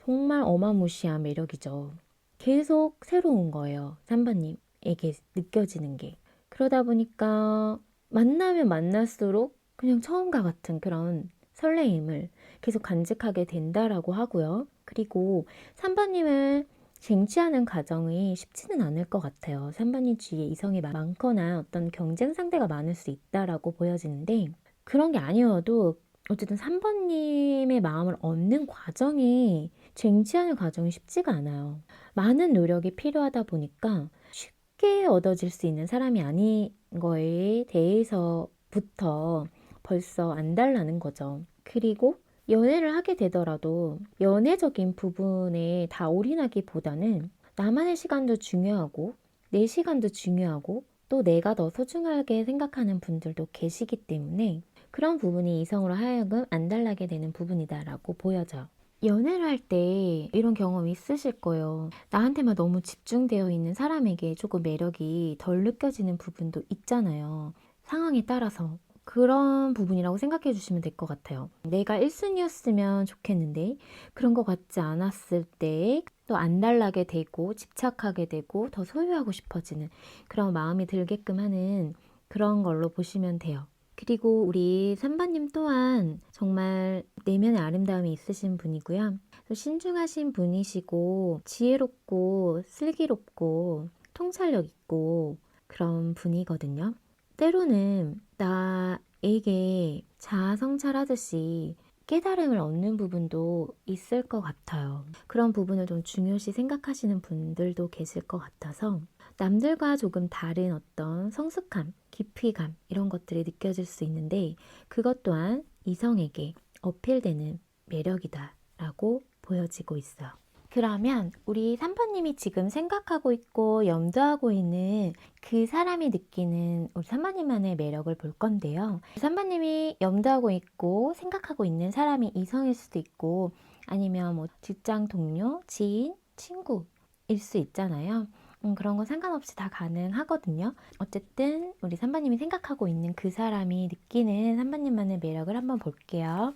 정말 어마무시한 매력이죠. 계속 새로운 거예요. 3번님에게 느껴지는 게. 그러다 보니까 만나면 만날수록 그냥 처음과 같은 그런 설레임을 계속 간직하게 된다라고 하고요. 그리고 3번님을 쟁취하는 과정이 쉽지는 않을 것 같아요. 3번님 주위에 이성이 많거나 어떤 경쟁 상대가 많을 수 있다라고 보여지는데, 그런 게 아니어도 어쨌든 3번님의 마음을 얻는 과정이, 쟁취하는 과정이 쉽지가 않아요. 많은 노력이 필요하다 보니까 쉽게 얻어질 수 있는 사람이 아닌 거에 대해서부터 벌써 안달나는 거죠. 그리고 연애를 하게 되더라도 연애적인 부분에 다 올인하기보다는 나만의 시간도 중요하고 내 시간도 중요하고 또 내가 더 소중하게 생각하는 분들도 계시기 때문에 그런 부분이 이성으로 하여금 안달나게 되는 부분이다라고 보여져. 연애를 할 때 이런 경험 있으실 거예요. 나한테만 너무 집중되어 있는 사람에게 조금 매력이 덜 느껴지는 부분도 있잖아요. 상황에 따라서. 그런 부분이라고 생각해 주시면 될 것 같아요. 내가 1순위였으면 좋겠는데 그런 것 같지 않았을 때 또 안달나게 되고 집착하게 되고 더 소유하고 싶어지는 그런 마음이 들게끔 하는 그런 걸로 보시면 돼요. 그리고 우리 3번님 또한 정말 내면의 아름다움이 있으신 분이고요. 또 신중하신 분이시고 지혜롭고 슬기롭고 통찰력 있고 그런 분이거든요. 때로는 나에게 자아성찰하듯이 깨달음을 얻는 부분도 있을 것 같아요. 그런 부분을 좀 중요시 생각하시는 분들도 계실 것 같아서 남들과 조금 다른 어떤 성숙함, 깊이감 이런 것들이 느껴질 수 있는데 그것 또한 이성에게 어필되는 매력이다라고 보여지고 있어요. 그러면 우리 3번님이 지금 생각하고 있고 염두하고 있는 그 사람이 느끼는 우리 3번님만의 매력을 볼 건데요. 3번님이 염두하고 있고 생각하고 있는 사람이 이성일 수도 있고 아니면 뭐 직장 동료, 지인, 친구일 수 있잖아요. 그런 건 상관없이 다 가능하거든요. 어쨌든 우리 3번님이 생각하고 있는 그 사람이 느끼는 3번님만의 매력을 한번 볼게요.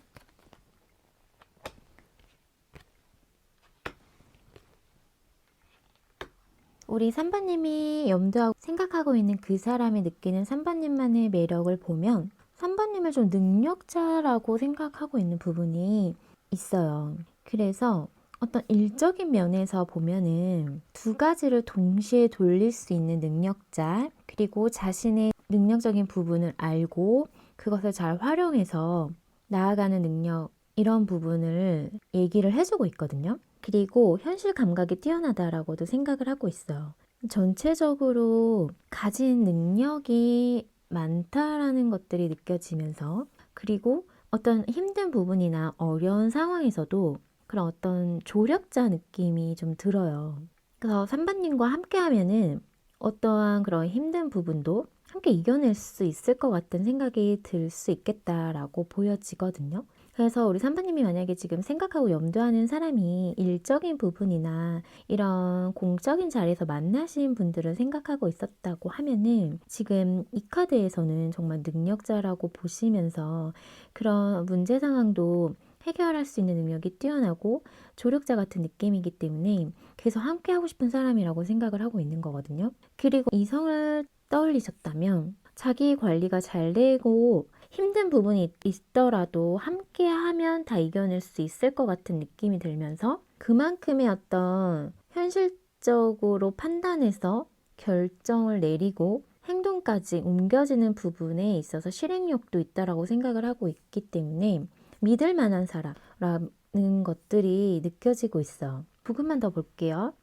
우리 3번님이 염두하고 생각하고 있는 그 사람이 느끼는 3번님만의 매력을 보면 3번님을 좀 능력자라고 생각하고 있는 부분이 있어요. 그래서 어떤 일적인 면에서 보면은 두 가지를 동시에 돌릴 수 있는 능력자, 그리고 자신의 능력적인 부분을 알고 그것을 잘 활용해서 나아가는 능력, 이런 부분을 얘기를 해주고 있거든요. 그리고 현실 감각이 뛰어나다라고도 생각을 하고 있어요. 전체적으로 가진 능력이 많다라는 것들이 느껴지면서 그리고 어떤 힘든 부분이나 어려운 상황에서도 그런 어떤 조력자 느낌이 좀 들어요. 그래서 3번님과 함께 하면은 어떠한 그런 힘든 부분도 함께 이겨낼 수 있을 것 같은 생각이 들 수 있겠다라고 보여지거든요. 그래서 우리 3번님이 만약에 지금 생각하고 염두하는 사람이 일적인 부분이나 이런 공적인 자리에서 만나신 분들을 생각하고 있었다고 하면은 지금 이 카드에서는 정말 능력자라고 보시면서 그런 문제 상황도 해결할 수 있는 능력이 뛰어나고 조력자 같은 느낌이기 때문에 계속 함께 하고 싶은 사람이라고 생각을 하고 있는 거거든요. 그리고 이성을 떠올리셨다면 자기 관리가 잘 되고 힘든 부분이 있더라도 함께 하면 다 이겨낼 수 있을 것 같은 느낌이 들면서 그만큼의 어떤 현실적으로 판단해서 결정을 내리고 행동까지 옮겨지는 부분에 있어서 실행력도 있다라고 생각을 하고 있기 때문에 믿을 만한 사람라는 것들이 느껴지고 있어. 부분만 더 볼게요.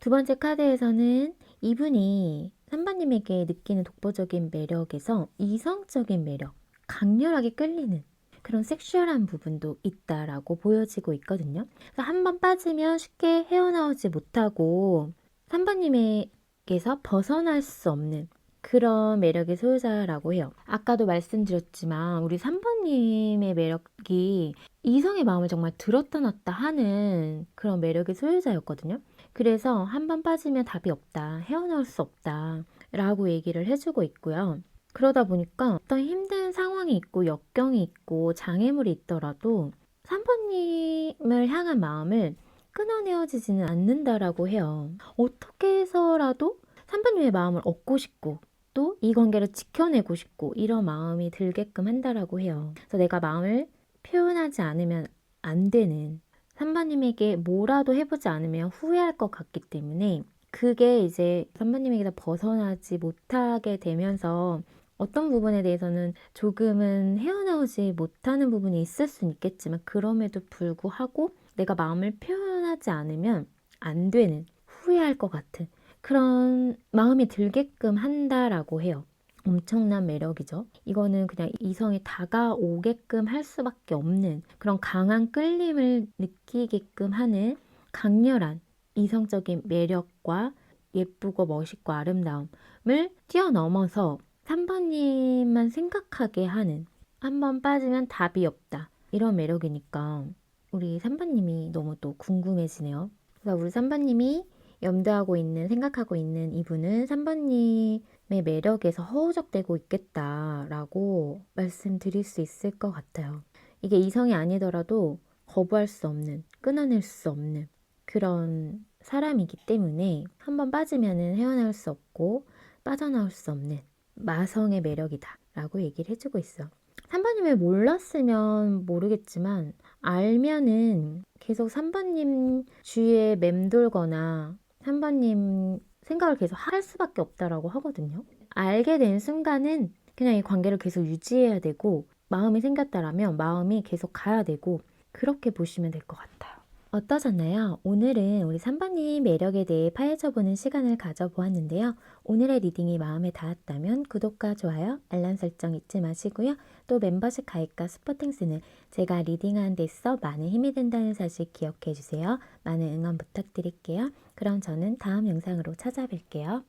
두 번째 카드에서는 이분이 3번님에게 느끼는 독보적인 매력에서 이성적인 매력, 강렬하게 끌리는 그런 섹슈얼한 부분도 있다라고 보여지고 있거든요. 한 번 빠지면 쉽게 헤어나오지 못하고 3번님에게서 벗어날 수 없는 그런 매력의 소유자라고 해요. 아까도 말씀드렸지만 우리 3번님의 매력이 이성의 마음을 정말 들었다 놨다 하는 그런 매력의 소유자였거든요. 그래서 한 번 빠지면 답이 없다, 헤어나올 수 없다 라고 얘기를 해주고 있고요. 그러다 보니까 어떤 힘든 상황이 있고 역경이 있고 장애물이 있더라도 3번님을 향한 마음을 끊어내어지지는 않는다라고 해요. 어떻게 해서라도 3번님의 마음을 얻고 싶고 또 이 관계를 지켜내고 싶고 이런 마음이 들게끔 한다라고 해요. 그래서 내가 마음을 표현하지 않으면 안 되는, 3번님에게 뭐라도 해보지 않으면 후회할 것 같기 때문에 그게 이제 3번님에게서 벗어나지 못하게 되면서 어떤 부분에 대해서는 조금은 헤어나오지 못하는 부분이 있을 수는 있겠지만 그럼에도 불구하고 내가 마음을 표현하지 않으면 안 되는, 후회할 것 같은 그런 마음이 들게끔 한다라고 해요. 엄청난 매력이죠. 이거는 그냥 이성이 다가오게끔 할 수밖에 없는 그런 강한 끌림을 느끼게끔 하는 강렬한 이성적인 매력과 예쁘고 멋있고 아름다움을 뛰어넘어서 3번님만 생각하게 하는, 한 번 빠지면 답이 없다, 이런 매력이니까 우리 3번님이 너무 또 궁금해지네요. 그래서 우리 3번님이 염두하고 있는, 생각하고 있는 이분은 3번님의 매력에서 허우적대고 있겠다라고 말씀드릴 수 있을 것 같아요. 이게 이성이 아니더라도 거부할 수 없는, 끊어낼 수 없는 그런 사람이기 때문에 한 번 빠지면은 헤어나올 수 없고 빠져나올 수 없는 마성의 매력이다 라고 얘기를 해주고 있어. 3번님을 몰랐으면 모르겠지만 알면은 계속 3번님 주위에 맴돌거나 3번님 생각을 계속 할 수밖에 없다라고 하거든요. 알게 된 순간은 그냥 이 관계를 계속 유지해야 되고, 마음이 생겼다라면 마음이 계속 가야 되고, 그렇게 보시면 될 것 같아요. 어떠셨나요? 오늘은 우리 3번님 매력에 대해 파헤쳐보는 시간을 가져보았는데요. 오늘의 리딩이 마음에 닿았다면 구독과 좋아요, 알람 설정 잊지 마시고요. 또 멤버십 가입과 스포팅스는 제가 리딩하는 데 있어 많은 힘이 된다는 사실 기억해 주세요. 많은 응원 부탁드릴게요. 그럼 저는 다음 영상으로 찾아뵐게요.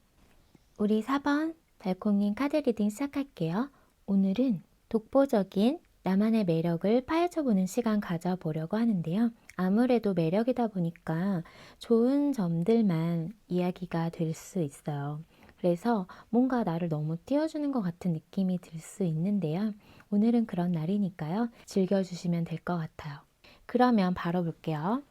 우리 4번 달콩님 카드 리딩 시작할게요. 오늘은 독보적인 나만의 매력을 파헤쳐보는 시간 가져보려고 하는데요. 아무래도 매력이다 보니까 좋은 점들만 이야기가 될 수 있어요. 그래서 뭔가 나를 너무 띄워주는 것 같은 느낌이 들 수 있는데요. 오늘은 그런 날이니까요. 즐겨주시면 될 것 같아요. 그러면 바로 볼게요.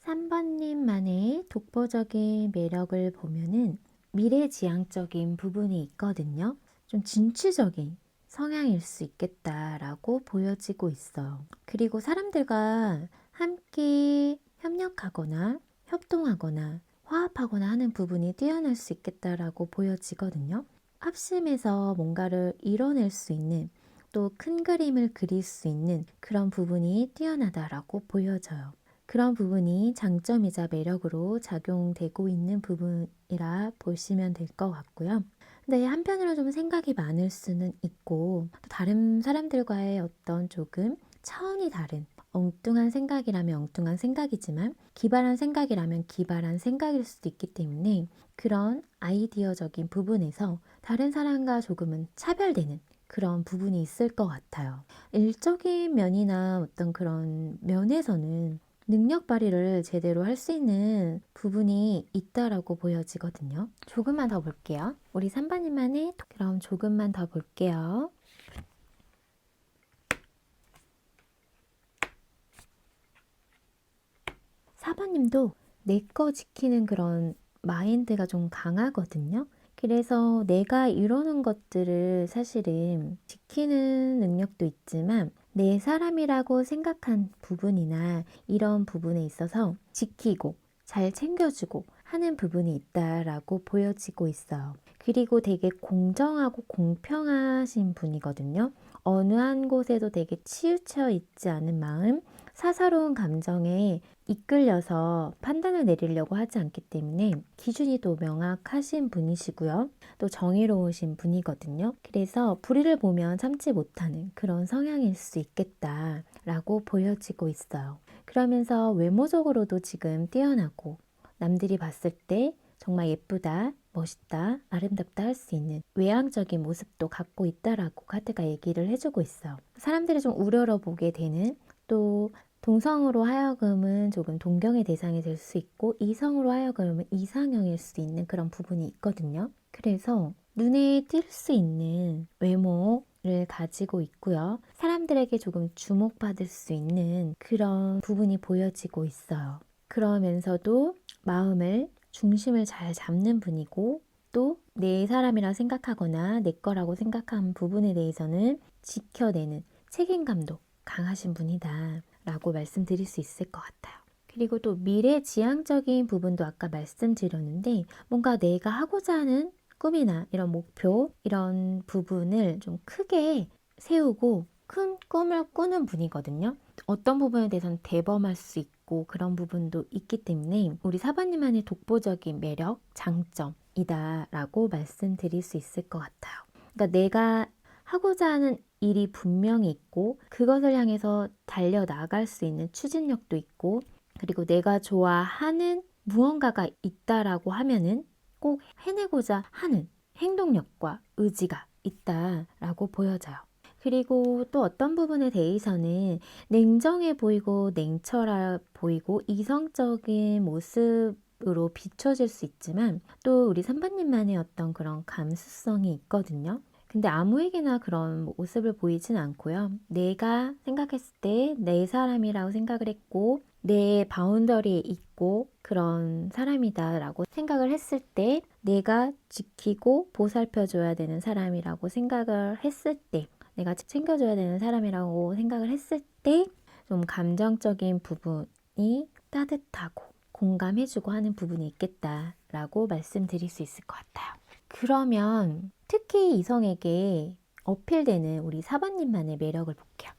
3번님만의 독보적인 매력을 보면은 미래지향적인 부분이 있거든요. 좀 진취적인 성향일 수 있겠다라고 보여지고 있어요. 그리고 사람들과 함께 협력하거나 협동하거나 화합하거나 하는 부분이 뛰어날 수 있겠다라고 보여지거든요. 합심해서 뭔가를 이뤄낼 수 있는, 또 큰 그림을 그릴 수 있는 그런 부분이 뛰어나다라고 보여져요. 그런 부분이 장점이자 매력으로 작용되고 있는 부분이라 보시면 될 것 같고요. 근데 한편으로 좀 생각이 많을 수는 있고, 또 다른 사람들과의 어떤 조금 차원이 다른, 엉뚱한 생각이라면 엉뚱한 생각이지만 기발한 생각이라면 기발한 생각일 수도 있기 때문에 그런 아이디어적인 부분에서 다른 사람과 조금은 차별되는 그런 부분이 있을 것 같아요. 일적인 면이나 어떤 그런 면에서는 능력 발휘를 제대로 할 수 있는 부분이 있다라고 보여지거든요. 조금만 더 볼게요. 우리 3번님만의 그럼 조금만 더 볼게요. 4번님도 내 거 지키는 그런 마인드가 좀 강하거든요. 그래서 내가 이루는 것들을 사실은 지키는 능력도 있지만 내 사람이라고 생각한 부분이나 이런 부분에 있어서 지키고 잘 챙겨주고 하는 부분이 있다라고 보여지고 있어요. 그리고 되게 공정하고 공평하신 분이거든요. 어느 한 곳에도 되게 치우쳐 있지 않은 마음, 사사로운 감정에 이끌려서 판단을 내리려고 하지 않기 때문에 기준이 또 명확하신 분이시고요. 또 정의로우신 분이거든요. 그래서 불의를 보면 참지 못하는 그런 성향일 수 있겠다라고 보여지고 있어요. 그러면서 외모적으로도 지금 뛰어나고 남들이 봤을 때 정말 예쁘다, 멋있다, 아름답다 할 수 있는 외향적인 모습도 갖고 있다라고 카드가 얘기를 해주고 있어요. 사람들이 좀 우러러 보게 되는, 또 동성으로 하여금은 조금 동경의 대상이 될 수 있고 이성으로 하여금은 이상형일 수 있는 그런 부분이 있거든요. 그래서 눈에 띌 수 있는 외모, 을 가지고 있고요. 사람들에게 조금 주목받을 수 있는 그런 부분이 보여지고 있어요. 그러면서도 마음을, 중심을 잘 잡는 분이고 또 내 사람이라 생각하거나 내 거라고 생각한 부분에 대해서는 지켜내는 책임감도 강하신 분이다 라고 말씀드릴 수 있을 것 같아요. 그리고 또 미래지향적인 부분도 아까 말씀드렸는데 뭔가 내가 하고자 하는 꿈이나 이런 목표, 이런 부분을 좀 크게 세우고 큰 꿈을 꾸는 분이거든요. 어떤 부분에 대해서는 대범할 수 있고 그런 부분도 있기 때문에 우리 사바님만의 독보적인 매력, 장점이다 라고 말씀드릴 수 있을 것 같아요. 그러니까 내가 하고자 하는 일이 분명히 있고 그것을 향해서 달려나갈 수 있는 추진력도 있고 그리고 내가 좋아하는 무언가가 있다라고 하면은 꼭 해내고자 하는 행동력과 의지가 있다라고 보여져요. 그리고 또 어떤 부분에 대해서는 냉정해 보이고 냉철해 보이고 이성적인 모습으로 비춰질 수 있지만 또 우리 선배님만의 어떤 그런 감수성이 있거든요. 근데 아무에게나 그런 모습을 보이진 않고요. 내가 생각했을 때 내 사람이라고 생각을 했고 내 바운더리에 있고 그런 사람이다라고 생각을 했을 때 내가 지키고 보살펴줘야 되는 사람이라고 생각을 했을 때 내가 챙겨줘야 되는 사람이라고 생각을 했을 때 좀 감정적인 부분이 따뜻하고 공감해주고 하는 부분이 있겠다라고 말씀드릴 수 있을 것 같아요. 그러면 특히 이성에게 어필되는 우리 사바님만의 매력을 볼게요.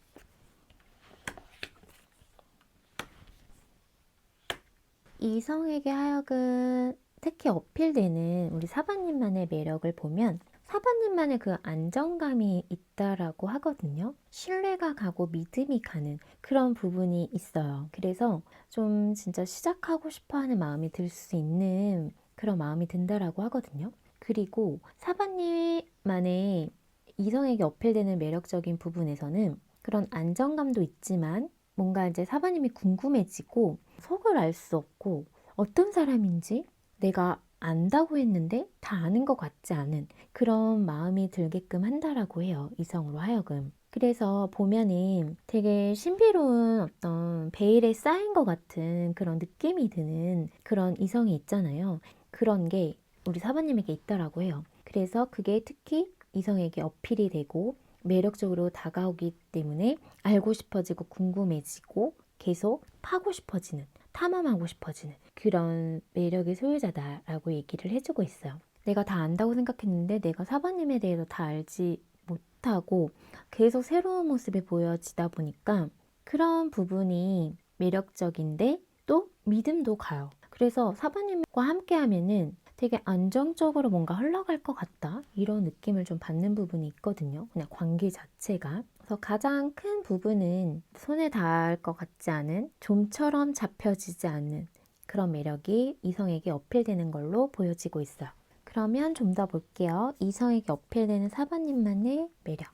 이성에게 하여금 특히 어필되는 우리 사바님만의 매력을 보면 사바님만의 그 안정감이 있다라고 하거든요. 신뢰가 가고 믿음이 가는 그런 부분이 있어요. 그래서 좀 진짜 시작하고 싶어 하는 마음이 들 수 있는 그런 마음이 든다라고 하거든요. 그리고 사바님만의 이성에게 어필되는 매력적인 부분에서는 그런 안정감도 있지만 뭔가 이제 사바님이 궁금해지고 속을 알 수 없고 어떤 사람인지 내가 안다고 했는데 다 아는 것 같지 않은 그런 마음이 들게끔 한다라고 해요. 이성으로 하여금. 그래서 보면은 되게 신비로운 어떤 베일에 쌓인 것 같은 그런 느낌이 드는 그런 이성이 있잖아요. 그런 게 우리 사바님에게 있다라고 해요. 그래서 그게 특히 이성에게 어필이 되고 매력적으로 다가오기 때문에 알고 싶어지고 궁금해지고 계속 파고 싶어지는, 탐험하고 싶어지는 그런 매력의 소유자다라고 얘기를 해주고 있어요. 내가 다 안다고 생각했는데 내가 사바님에 대해서 다 알지 못하고 계속 새로운 모습이 보여지다 보니까 그런 부분이 매력적인데 또 믿음도 가요. 그래서 사바님과 함께 하면은 되게 안정적으로 뭔가 흘러갈 것 같다 이런 느낌을 좀 받는 부분이 있거든요. 그냥 관계 자체가. 그래서 가장 큰 부분은 손에 닿을 것 같지 않은 좀처럼 잡혀지지 않는 그런 매력이 이성에게 어필되는 걸로 보여지고 있어요. 그러면 좀 더 볼게요. 이성에게 어필되는 사바님만의 매력.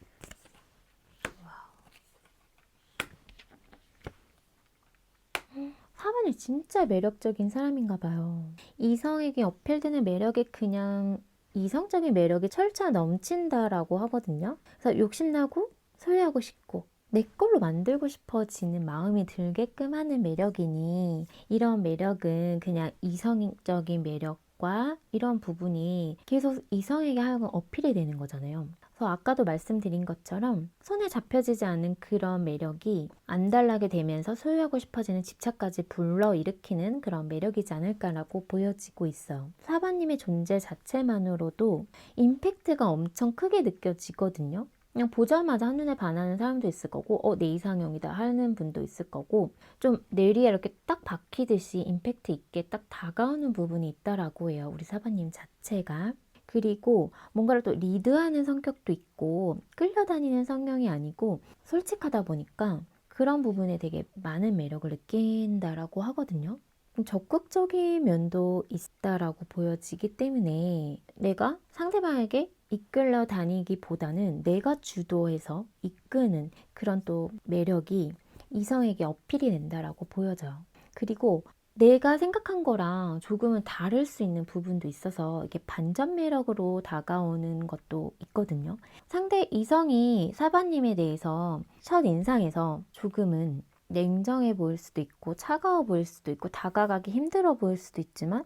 사바님 진짜 매력적인 사람인가 봐요. 이성에게 어필되는 매력이 그냥 이성적인 매력이 철차 넘친다라고 하거든요. 그래서 욕심나고 소유하고 싶고 내 걸로 만들고 싶어지는 마음이 들게끔 하는 매력이니 이런 매력은 그냥 이성적인 매력과 이런 부분이 계속 이성에게 하여금 어필이 되는 거잖아요. 그래서 아까도 말씀드린 것처럼 손에 잡혀지지 않은 그런 매력이 안달나게 되면서 소유하고 싶어지는 집착까지 불러일으키는 그런 매력이지 않을까라고 보여지고 있어요. 사바님의 존재 자체만으로도 임팩트가 엄청 크게 느껴지거든요. 그냥 보자마자 한눈에 반하는 사람도 있을 거고 내 이상형이다 하는 분도 있을 거고 좀 뇌리에 이렇게 딱 박히듯이 임팩트 있게 딱 다가오는 부분이 있다라고 해요. 우리 사바님 자체가. 그리고 뭔가를 또 리드하는 성격도 있고 끌려다니는 성향이 아니고 솔직하다 보니까 그런 부분에 되게 많은 매력을 느낀다라고 하거든요. 적극적인 면도 있다라고 보여지기 때문에 내가 상대방에게 이끌려 다니기보다는 내가 주도해서 이끄는 그런 또 매력이 이성에게 어필이 된다라고 보여져요. 그리고 내가 생각한 거랑 조금은 다를 수 있는 부분도 있어서 이게 반전 매력으로 다가오는 것도 있거든요. 상대 이성이 사바님에 대해서 첫 인상에서 조금은 냉정해 보일 수도 있고 차가워 보일 수도 있고 다가가기 힘들어 보일 수도 있지만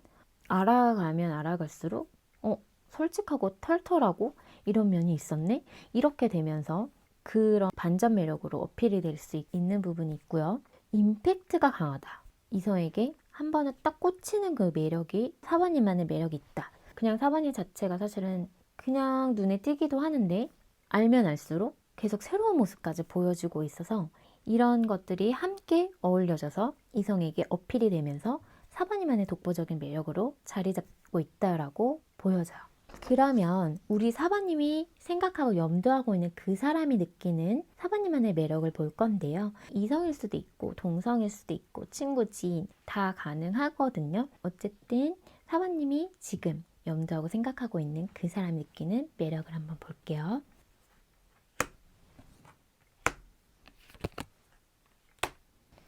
알아가면 알아갈수록 솔직하고 털털하고 이런 면이 있었네? 이렇게 되면서 그런 반전 매력으로 어필이 될 수 있는 부분이 있고요. 임팩트가 강하다. 이성에게 한 번에 딱 꽂히는 그 매력이 사바님만의 매력이 있다. 그냥 사바님 자체가 사실은 그냥 눈에 띄기도 하는데 알면 알수록 계속 새로운 모습까지 보여주고 있어서 이런 것들이 함께 어울려져서 이성에게 어필이 되면서 사바님만의 독보적인 매력으로 자리 잡고 있다라고 보여져요. 그러면 우리 사바님이 생각하고 염두하고 있는 그 사람이 느끼는 사바님만의 매력을 볼 건데요. 이성일 수도 있고 동성일 수도 있고 친구, 지인 다 가능하거든요. 어쨌든 사바님이 지금 염두하고 생각하고 있는 그 사람이 느끼는 매력을 한번 볼게요.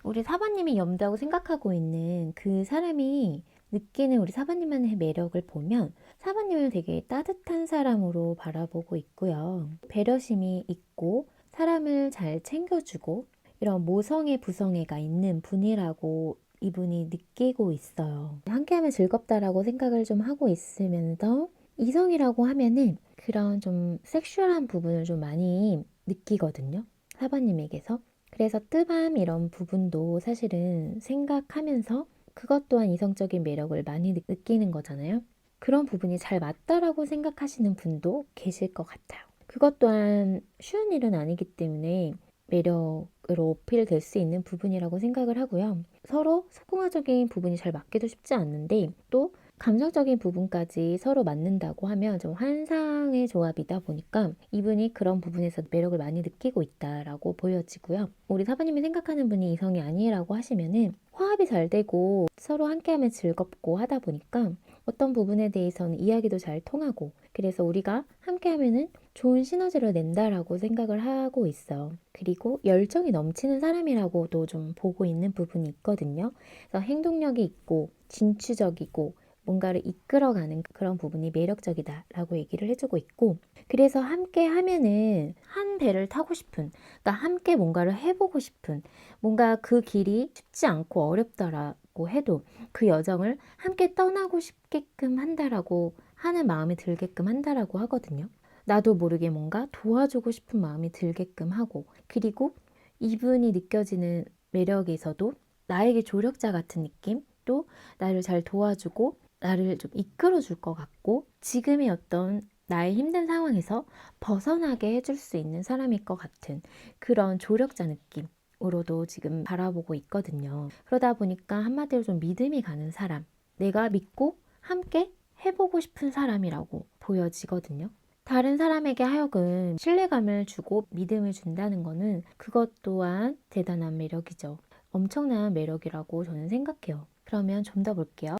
우리 사바님이 염두하고 생각하고 있는 그 사람이 느끼는 우리 사바님만의 매력을 보면 사바님을 되게 따뜻한 사람으로 바라보고 있고요. 배려심이 있고 사람을 잘 챙겨주고 이런 모성애 부성애가 있는 분이라고 이분이 느끼고 있어요. 함께하면 즐겁다라고 생각을 좀 하고 있으면서 이성이라고 하면은 그런 좀 섹슈얼한 부분을 좀 많이 느끼거든요. 사바님에게서. 그래서 뜨밤 이런 부분도 사실은 생각하면서 그것 또한 이성적인 매력을 많이 느끼는 거잖아요. 그런 부분이 잘 맞다라고 생각하시는 분도 계실 것 같아요. 그것 또한 쉬운 일은 아니기 때문에 매력으로 어필될 수 있는 부분이라고 생각을 하고요. 서로 소통화적인 부분이 잘 맞기도 쉽지 않는데 또 감정적인 부분까지 서로 맞는다고 하면 좀 환상의 조합이다 보니까 이분이 그런 부분에서 매력을 많이 느끼고 있다라고 보여지고요. 우리 사부님이 생각하는 분이 이성이 아니라고 하시면은 화합이 잘 되고 서로 함께하면 즐겁고 하다 보니까 어떤 부분에 대해서는 이야기도 잘 통하고 그래서 우리가 함께하면은 좋은 시너지를 낸다라고 생각을 하고 있어요. 그리고 열정이 넘치는 사람이라고도 좀 보고 있는 부분이 있거든요. 그래서 행동력이 있고 진취적이고 뭔가를 이끌어가는 그런 부분이 매력적이다라고 얘기를 해주고 있고 그래서 함께 하면은 한 배를 타고 싶은 그러니까 함께 뭔가를 해보고 싶은 뭔가 그 길이 쉽지 않고 어렵다라고 해도 그 여정을 함께 떠나고 싶게끔 한다라고 하는 마음이 들게끔 한다라고 하거든요. 나도 모르게 뭔가 도와주고 싶은 마음이 들게끔 하고 그리고 이분이 느껴지는 매력에서도 나에게 조력자 같은 느낌 또 나를 잘 도와주고 나를 좀 이끌어 줄 것 같고 지금의 어떤 나의 힘든 상황에서 벗어나게 해줄 수 있는 사람일 것 같은 그런 조력자 느낌으로도 지금 바라보고 있거든요. 그러다 보니까 한마디로 좀 믿음이 가는 사람, 내가 믿고 함께 해보고 싶은 사람이라고 보여지거든요. 다른 사람에게 하여금 신뢰감을 주고 믿음을 준다는 거는 그것 또한 대단한 매력이죠. 엄청난 매력이라고 저는 생각해요. 그러면 좀 더 볼게요.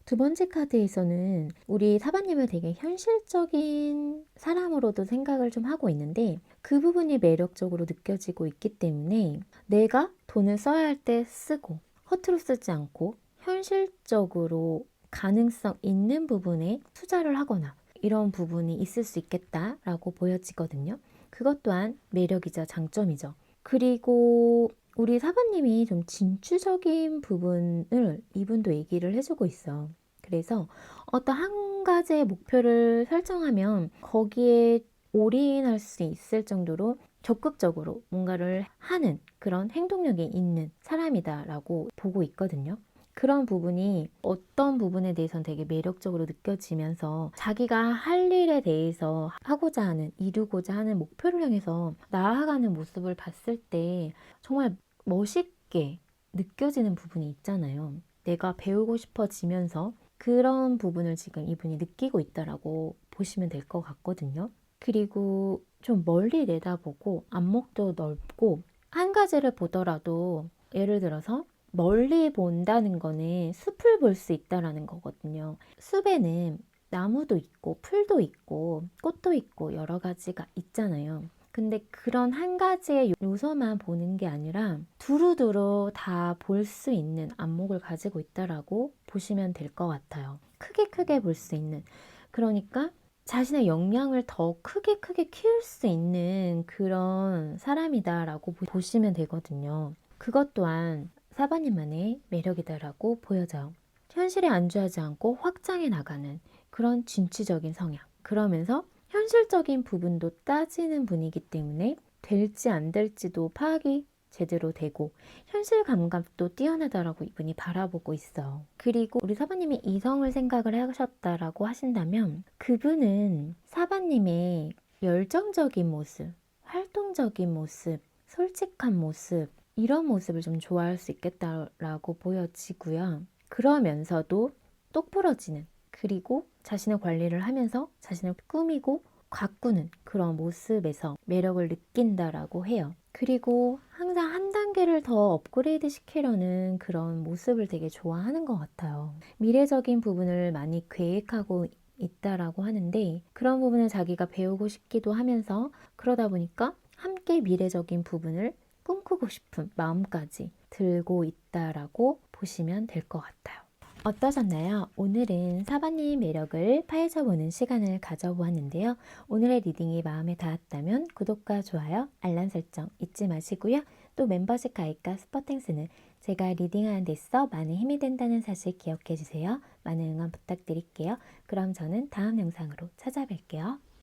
두 번째 카드에서는 우리 사바님을 되게 현실적인 사람으로도 생각을 좀 하고 있는데 그 부분이 매력적으로 느껴지고 있기 때문에 내가 돈을 써야 할 때 쓰고 허투루 쓰지 않고 현실적으로 가능성 있는 부분에 투자를 하거나 이런 부분이 있을 수 있겠다라고 보여지거든요. 그것 또한 매력이자 장점이죠. 그리고 우리 사부님이 좀 진취적인 부분을 이분도 얘기를 해주고 있어. 그래서 어떤 한 가지의 목표를 설정하면 거기에 올인할 수 있을 정도로 적극적으로 뭔가를 하는 그런 행동력이 있는 사람이다라고 보고 있거든요. 그런 부분이 어떤 부분에 대해서는 되게 매력적으로 느껴지면서 자기가 할 일에 대해서 하고자 하는, 이루고자 하는 목표를 향해서 나아가는 모습을 봤을 때 정말 멋있게 느껴지는 부분이 있잖아요. 내가 배우고 싶어지면서 그런 부분을 지금 이분이 느끼고 있다라고 보시면 될 것 같거든요. 그리고 좀 멀리 내다보고 안목도 넓고 한 가지를 보더라도 예를 들어서 멀리 본다는 거는 숲을 볼 수 있다라는 거거든요. 숲에는 나무도 있고 풀도 있고 꽃도 있고 여러 가지가 있잖아요. 근데 그런 한 가지의 요소만 보는 게 아니라 두루두루 다 볼 수 있는 안목을 가지고 있다라고 보시면 될 것 같아요. 크게 볼 수 있는. 그러니까 자신의 역량을 더 크게 키울 수 있는 그런 사람이다라고 보시면 되거든요. 그것 또한 사바님만의 매력이다라고 보여져요. 현실에 안주하지 않고 확장해 나가는 그런 진취적인 성향. 그러면서 현실적인 부분도 따지는 분이기 때문에 될지 안 될지도 파악이 제대로 되고 현실 감각도 뛰어나다라고 이분이 바라보고 있어. 그리고 우리 사바님이 이성을 생각을 하셨다라고 하신다면 그분은 사바님의 열정적인 모습, 활동적인 모습, 솔직한 모습 이런 모습을 좀 좋아할 수 있겠다라고 보여지고요. 그러면서도 똑부러지는 그리고 자신의 관리를 하면서 자신을 꾸미고 가꾸는 그런 모습에서 매력을 느낀다라고 해요. 그리고 항상 한 단계를 더 업그레이드 시키려는 그런 모습을 되게 좋아하는 것 같아요. 미래적인 부분을 많이 계획하고 있다라고 하는데 그런 부분을 자기가 배우고 싶기도 하면서 그러다 보니까 함께 미래적인 부분을 꿈꾸고 싶은 마음까지 들고 있다라고 보시면 될 것 같아요. 어떠셨나요? 오늘은 사바님 매력을 파헤쳐보는 시간을 가져보았는데요. 오늘의 리딩이 마음에 닿았다면 구독과 좋아요, 알람 설정 잊지 마시고요. 또 멤버십 가입과 스포탱스는 제가 리딩하는 데 있어 많은 힘이 된다는 사실 기억해 주세요. 많은 응원 부탁드릴게요. 그럼 저는 다음 영상으로 찾아뵐게요.